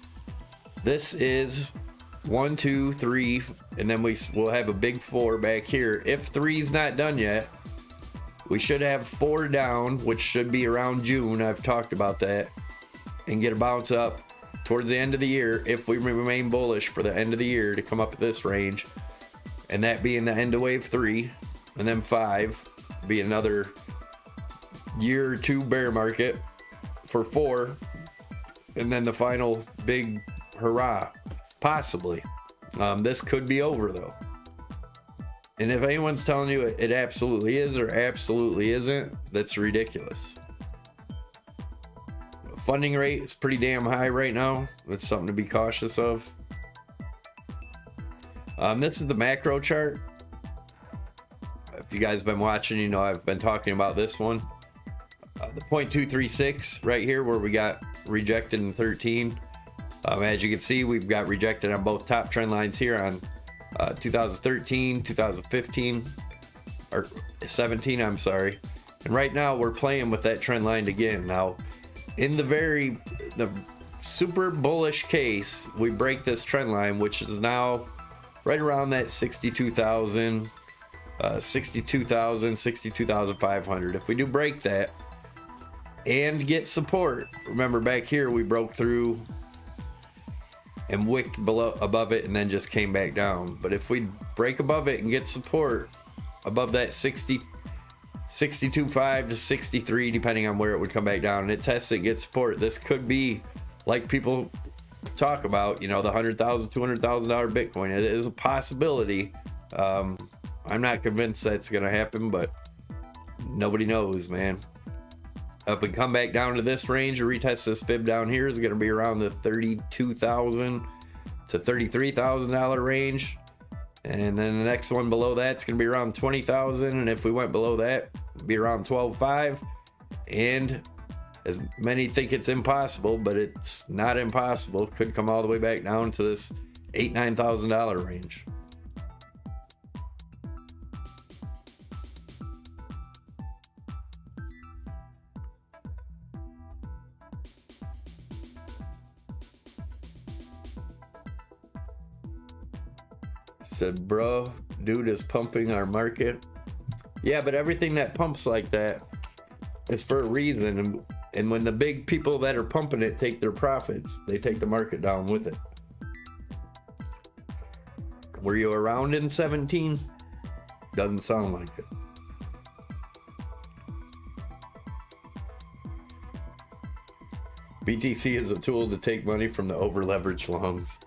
this is 1, 2, 3, and then we'll have a big 4 back here. If 3's not done yet, we should have 4 down, which should be around June. I've talked about that, and get a bounce up towards the end of the year if we remain bullish for the end of the year to come up at this range, and that being the end of wave 3, and then 5 be another year or 2 bear market for 4, and then the final big hurrah, possibly. This could be over though, and if anyone's telling you it absolutely is or absolutely isn't, that's ridiculous. Funding rate is pretty damn high right now. That's something to be cautious of. This is the macro chart. If you guys have been watching, you know I've been talking about this one. The 0.236 right here where we got rejected in 13. As you can see, we've got rejected on both top trend lines here on 2013, 2015, or 17, I'm sorry. And right now we're playing with that trend line again. Now, in the super bullish case, we break this trend line, which is now right around that 62,000, 62,500. If we do break that and get support, remember back here we broke through and wicked above it and then just came back down. But if we break above it and get support above that 62.5 to 63, depending on where it would come back down, and it tests it, gets support, this could be, like people talk about, you know, the $100,000, $200,000 Bitcoin. It is a possibility. I'm not convinced that's gonna happen, but nobody knows, man. If we come back down to this range or retest this fib down here, is gonna be around the $32,000 to $33,000 range. And then the next one below that's going to be around 20,000, and if we went below that, it'd be around 12.5. And as many think it's impossible, but it's not impossible. It could come all the way back down to this $8,000-$9,000 range. Said, bro, dude is pumping our market. Yeah, but everything that pumps like that is for a reason. And when the big people that are pumping it take their profits, they take the market down with it. Were you around in 17? Doesn't sound like it. BTC is a tool to take money from the over-leveraged longs.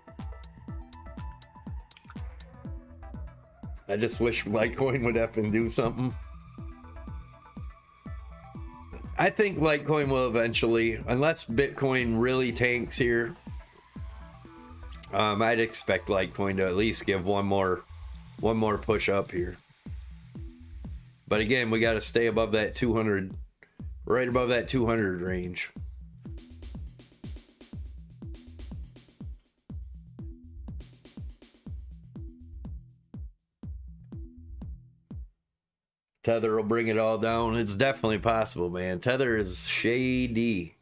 I just wish Litecoin would effing do something. I think Litecoin will eventually, unless Bitcoin really tanks here, I'd expect Litecoin to at least give one more push up here. But again, we got to stay above that 200, right above that 200 range. Tether will bring it all down. It's definitely possible, man. Tether is shady.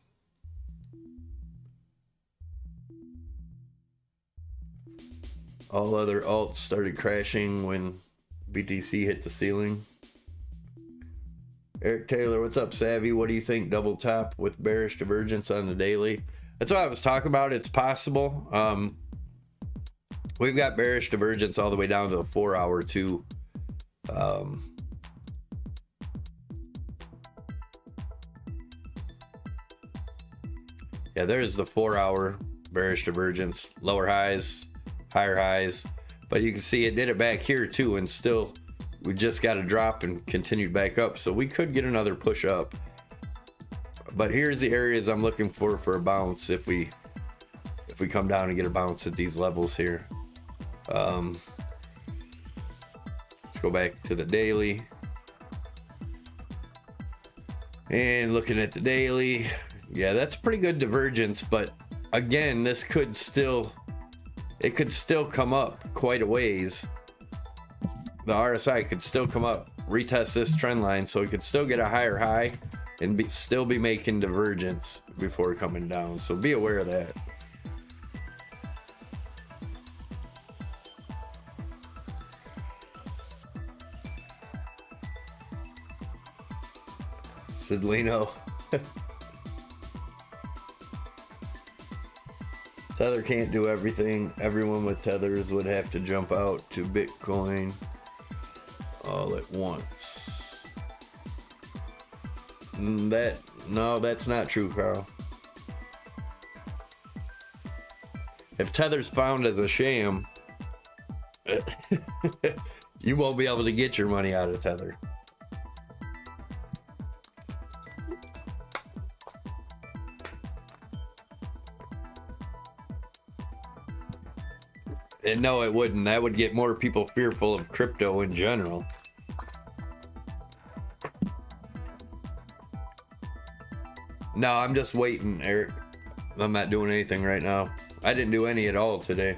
All other alts started crashing when BTC hit the ceiling. Eric Taylor, what's up, Savvy? What do you think? Double top with bearish divergence on the daily? That's what I was talking about. It's possible. We've got bearish divergence all the way down to the 4 hour too. Yeah, there's the 4 hour bearish divergence, lower highs, higher highs, but you can see it did it back here too, and still we just got a drop and continued back up, so we could get another push up. But here's the areas I'm looking for a bounce if we come down and get a bounce at these levels here. Let's go back to the daily, and looking at the daily, yeah, that's pretty good divergence, but again, this could still come up quite a ways. The RSI could still come up, retest this trend line, so it could still get a higher high and still be making divergence before coming down, so be aware of that. Sidlino. Tether can't do everything. Everyone with tethers would have to jump out to Bitcoin all at once. No, that's not true, Carl. If tether's found as a sham, you won't be able to get your money out of tether. And no, it wouldn't. That would get more people fearful of crypto in general. No, I'm just waiting, Eric. I'm not doing anything right now. I didn't do any at all today.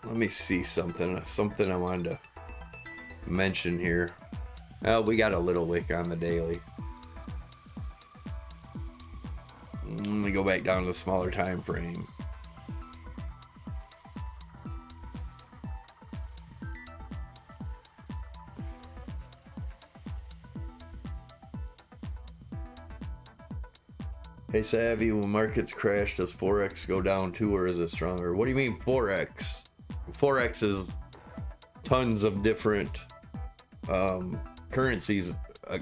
Let me see something I wanted to mention here. Well, we got a little wick on the daily. Let me go back down to the smaller time frame. Hey Savvy, when markets crash, does Forex go down too, or is it stronger? What do you mean Forex? Forex is tons of different currencies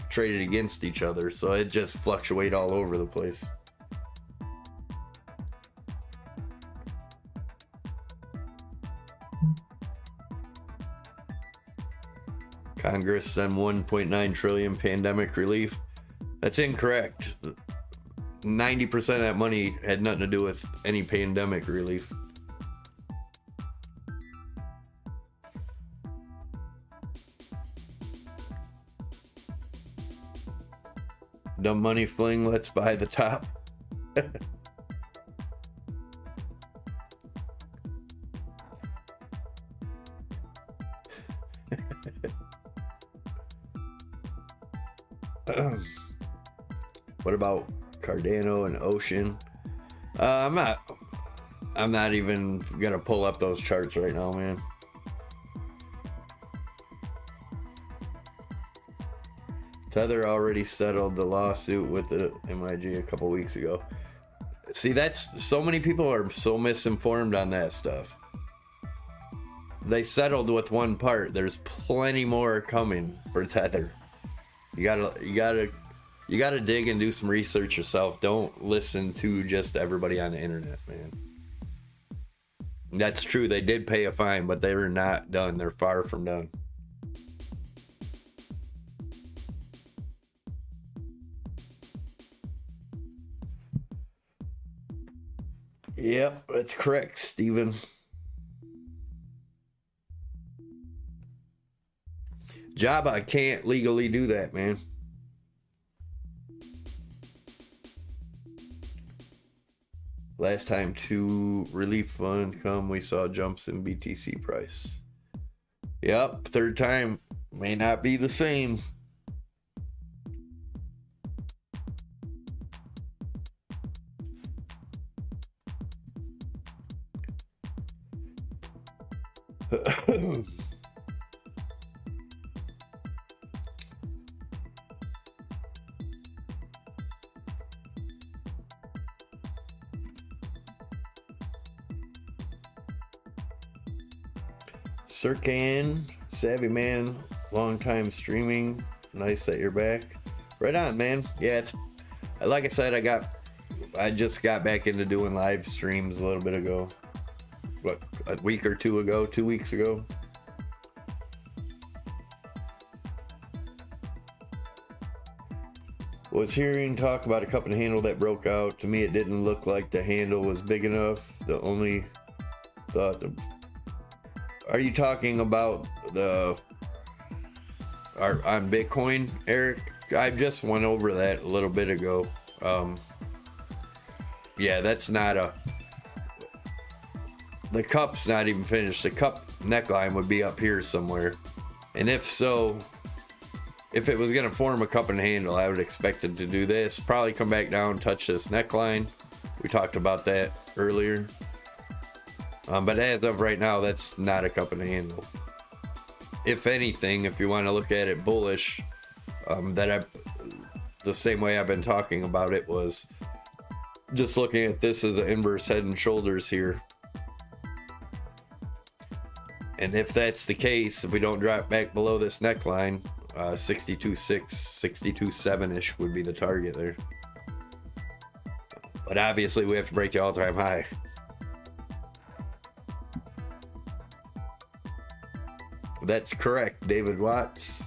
traded against each other, so it just fluctuates all over the place. Congress sent 1.9 trillion pandemic relief. That's incorrect. 90% of that money had nothing to do with any pandemic relief. Dumb money fling, let's buy the top. What about Cardano and Ocean? I'm not even gonna pull up those charts right now, man. Tether already settled the lawsuit with the MIG a couple weeks ago. See, that's so many people are so misinformed on that stuff. They settled with one part. There's plenty more coming for Tether. You gotta dig and do some research yourself. Don't listen to just everybody on the internet, man. That's true. They did pay a fine, but they were not done. They're far from done. Yep, that's correct, Steven. Java, I can't legally do that, man. Last time two relief funds come, we saw jumps in BTC price. Yep, third time may not be the same. Sirkan, Savy man, long time streaming. Nice that you're back. Right on, man. Yeah, it's like I said, I just got back into doing live streams a little bit ago. What, a week or two ago, 2 weeks ago. Was hearing talk about a cup and handle that broke out. To me, it didn't look like the handle was big enough. The only thought the... Are you talking about the... on Bitcoin, Eric? I just went over that a little bit ago. Yeah, that's not a... The cup's not even finished. The cup neckline would be up here somewhere. And if so, if it was going to form a cup and handle, I would expect it to do this. Probably come back down, touch this neckline. We talked about that earlier. But as of right now, that's not a cup and handle. If anything, if you want to look at it bullish, the same way I've been talking about it was just looking at this as an inverse head and shoulders here. And if that's the case, if we don't drop back below this neckline, 62.6, 62.7-ish would be the target there. But obviously we have to break the all-time high. That's correct, David Watts.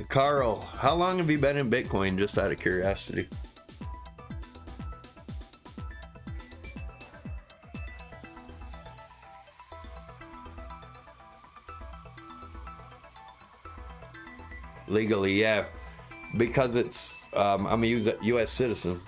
Carl, how long have you been in Bitcoin, just out of curiosity? Legally, yeah, because it's I'm a U.S. citizen.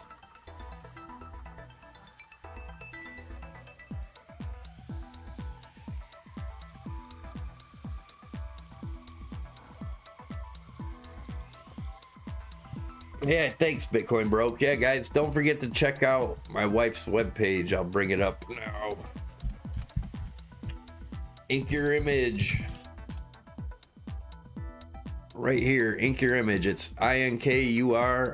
Yeah, thanks, Bitcoin Broke. Yeah, guys, don't forget to check out my wife's webpage. I'll bring it up now. Ink your image. Right here, ink your image. It's INKURIMAG,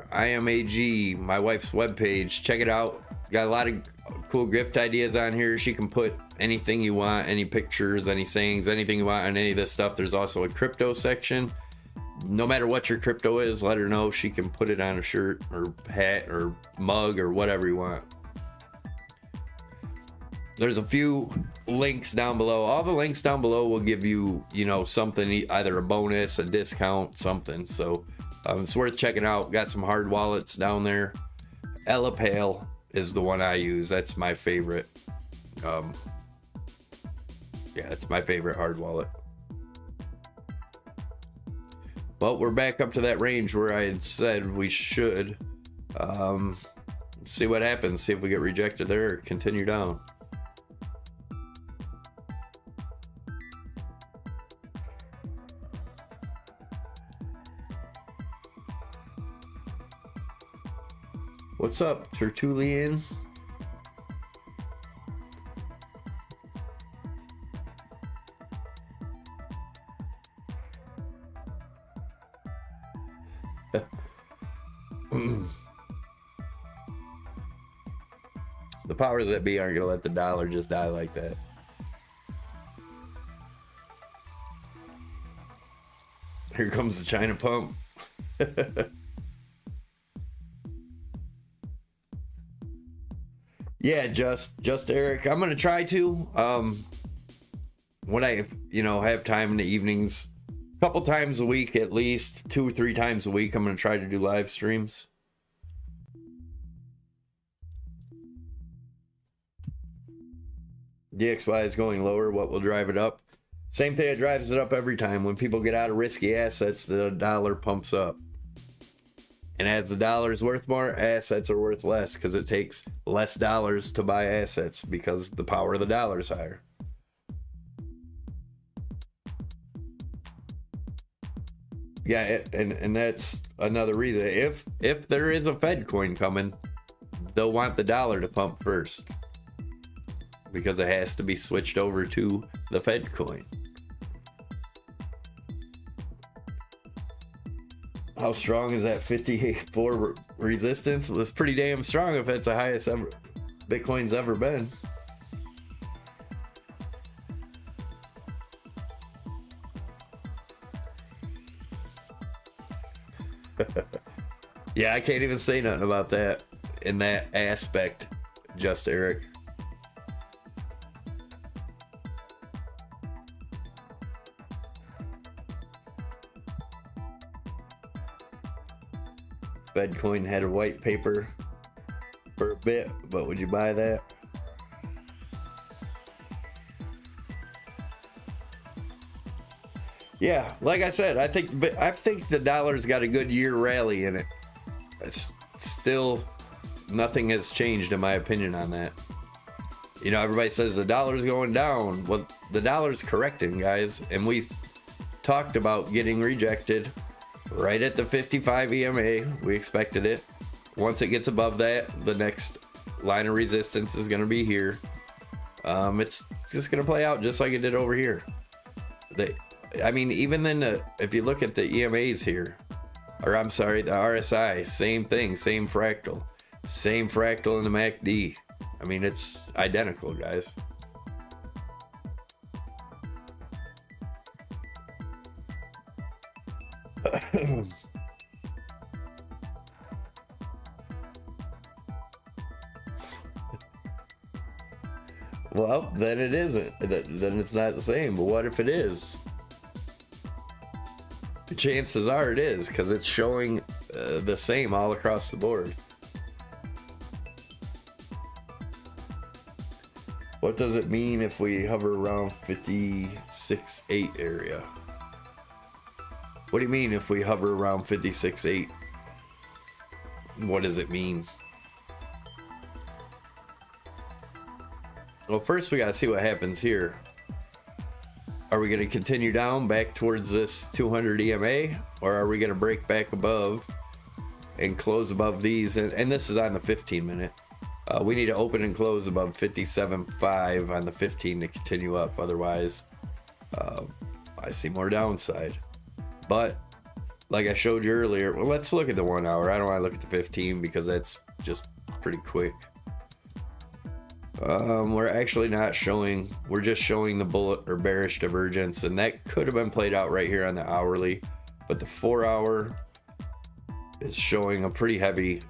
my wife's webpage. Check it out. It's got a lot of cool gift ideas on here. She can put anything you want, any pictures, any sayings, anything you want on any of this stuff. There's also a crypto section. No matter what your crypto is, let her know. She can put it on a shirt or hat or mug or whatever you want. There's a few links down below. All the links down below will give you, something, either a bonus, a discount, something. So it's worth checking out. Got some hard wallets down there. Elapale is the one I use. That's my favorite. Yeah, it's my favorite hard wallet. Well, we're back up to that range where I had said we should. See what happens. See if we get rejected there or continue down. What's up, Tertullian? The powers that be aren't gonna let the dollar just die like that. Here comes the China pump. Yeah, just Eric. I'm gonna try to when I have time in the evenings, a couple times a week at least, 2 or 3 times a week. I'm gonna try to do live streams. DXY is going lower. What will drive it up? Same thing that drives it up every time. When people get out of risky assets, the dollar pumps up. And as the dollar is worth more, assets are worth less because it takes less dollars to buy assets because the power of the dollar is higher. Yeah, and that's another reason. If there is a Fed coin coming, they'll want the dollar to pump first because it has to be switched over to the Fed coin. How strong is that 58.4 resistance? Well, it's pretty damn strong if it's the highest ever Bitcoin's ever been. Yeah, I can't even say nothing about that in that aspect, just Eric. Fedcoin had a white paper for a bit, but would you buy that? Yeah, like I said, I think the dollar's got a good year rally in it. It's still, nothing has changed in my opinion on that. You know, everybody says the dollar's going down. Well, the dollar's correcting, guys, and we talked about getting rejected right at the 55 EMA. We expected it. Once it gets above that, the next line of resistance is going to be here. It's just going to play out just like it did over here. I mean, even then, if you look at the EMAs here, or I'm sorry, the RSI, same thing, same fractal in the MACD. I mean, it's identical, guys. Well, then it isn't. Then it's not the same. But what if it is? The chances are it is, because it's showing the same all across the board. What does it mean if we hover around 56.8 area? What do you mean if we hover around 56.8? What does it mean? Well, first we gotta see what happens here. Are we gonna continue down back towards this 200 EMA, or are we gonna break back above and close above these? And this is on the 15 minute. We need to open and close above 57.5 on the 15 to continue up. Otherwise, I see more downside. But like I showed you earlier, well, let's look at the 1 hour. I don't want to look at the 15 because that's just pretty quick. We're actually not showing, we're just showing the bullet or bearish divergence, and that could have been played out right here on the hourly, but the 4 hour is showing a pretty heavy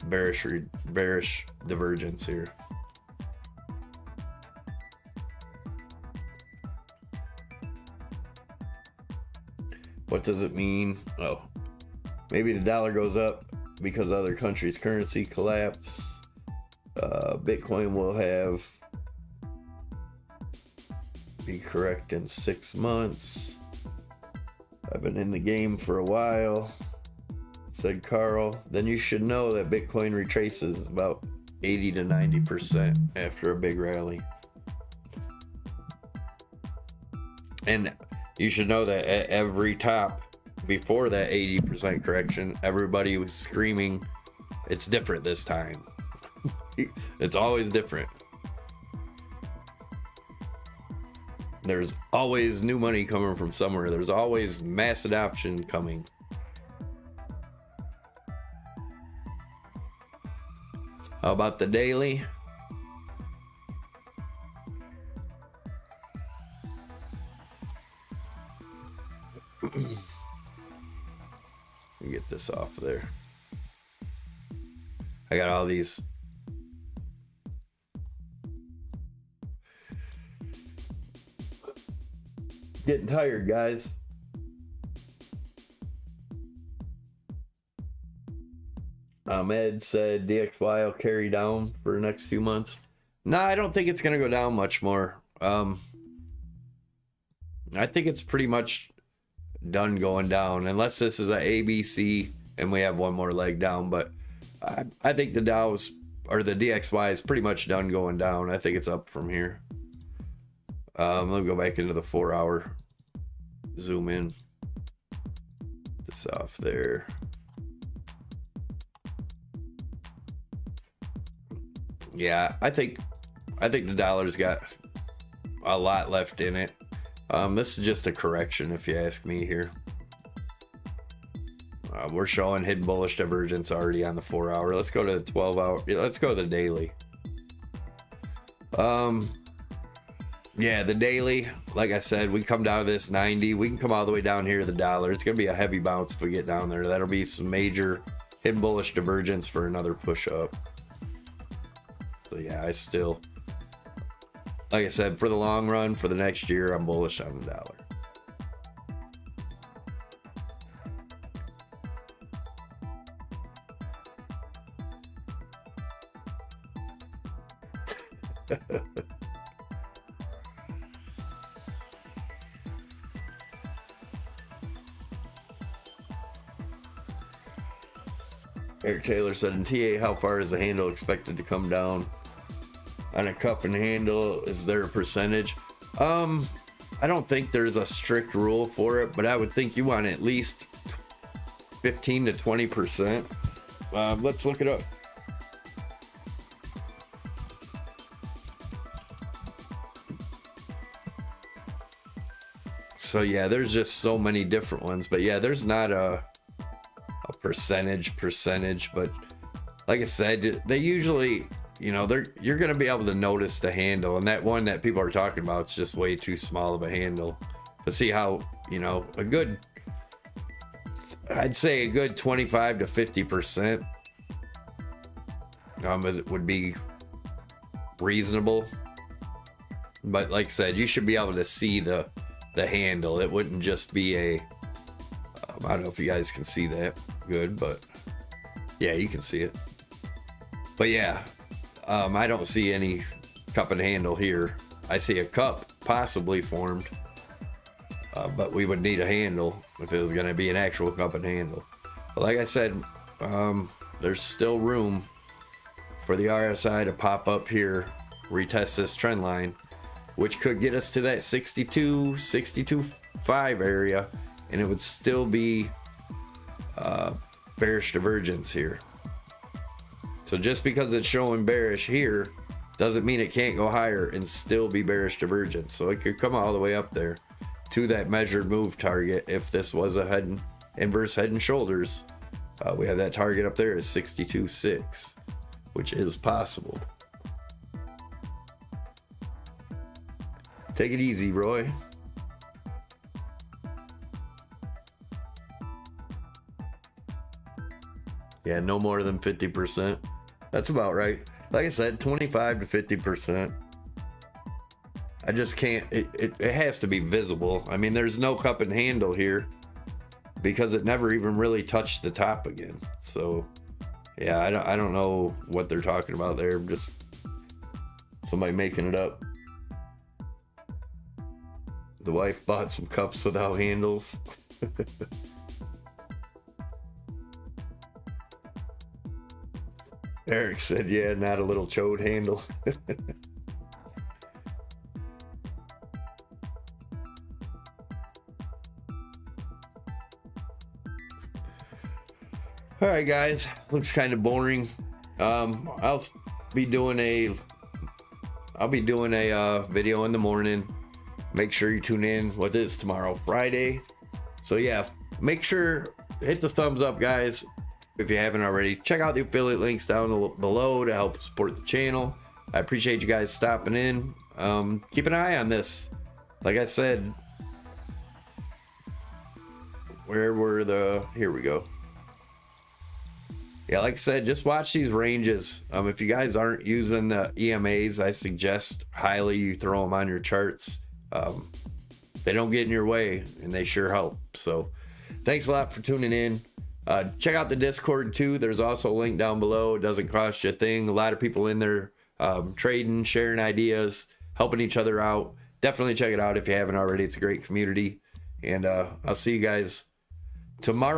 bearish divergence here. What does it mean? Oh, maybe the dollar goes up because other countries' currency collapse. Bitcoin will be correct in 6 months. I've been in the game for a while, said Carl. Then you should know that Bitcoin retraces about 80 to 90% after a big rally. And you should know that at every top before that 80% correction, everybody was screaming, it's different this time. It's always different. There's always new money coming from somewhere. There's always mass adoption coming. How about the daily? Let me get this off of there. I got all these. Getting tired, guys. Ahmed said DXY will carry down for the next few months. No, I don't think it's gonna go down much more. I think it's pretty much done going down, unless this is a ABC and we have one more leg down. But I think the Dow's or the DXY is pretty much done going down. I think it's up from here. Let me go back into the 4 hour. Zoom in. This off there. Yeah, I think the dollar's got a lot left in it. This is just a correction, if you ask me here. We're showing hidden bullish divergence already on the 4 hour. Let's go to the 12 hour. Let's go to the daily. Yeah, the daily, like I said, we come down to this 90. We can come all the way down here to the dollar. It's going to be a heavy bounce if we get down there. That'll be some major hidden bullish divergence for another push up. So yeah, I still, like I said, for the long run, for the next year, I'm bullish on the dollar. Eric Taylor said, in TA, how far is the handle expected to come down on a cup and handle? Is there a percentage? I don't think there's a strict rule for it, but I would think you want at least 15 to 20%. Let's look it up. So yeah, there's just so many different ones, but yeah, there's not a percentage, but like I said, they usually, you know, you're going to be able to notice the handle, and that one that people are talking about is just way too small of a handle. Let's see how, you know, I'd say a good 25 to 50% would be reasonable. But like I said, you should be able to see the handle. It wouldn't just be I don't know if you guys can see that good, but yeah, you can see it. But yeah, I don't see any cup and handle here. I see a cup possibly formed, but we would need a handle if it was going to be an actual cup and handle. But like I said, there's still room for the RSI to pop up here, retest this trend line, which could get us to that 62.5 area, and it would still be bearish divergence here. So just because it's showing bearish here doesn't mean it can't go higher and still be bearish divergence. So it could come all the way up there to that measured move target. If this was a inverse head and shoulders, we have that target up there is 62.6, which is possible. Take it easy, Roy. Yeah, no more than 50%. That's about right. Like I said, 25 to 50%. I just can't, it has to be visible. I mean, there's no cup and handle here because it never even really touched the top again. So yeah, I don't know what they're talking about there. Just somebody making it up. The wife bought some cups without handles. Eric said, yeah, not a little chode handle. All right, guys, looks kind of boring. I'll be doing a video in the morning. Make sure you tune in. What is tomorrow? Friday. So yeah, make sure hit the thumbs up, guys. If you haven't already, check out the affiliate links down below to help support the channel. I appreciate you guys stopping in. Keep an eye on this. Like I said, where were here we go. Yeah, like I said, just watch these ranges. If you guys aren't using the EMAs, I suggest highly you throw them on your charts. They don't get in your way, and they sure help. So thanks a lot for tuning in. Check out the Discord too. There's also a link down below. It doesn't cost you a thing. A lot of people in there trading, sharing ideas, helping each other out. Definitely check it out if you haven't already. It's a great community. And I'll see you guys tomorrow.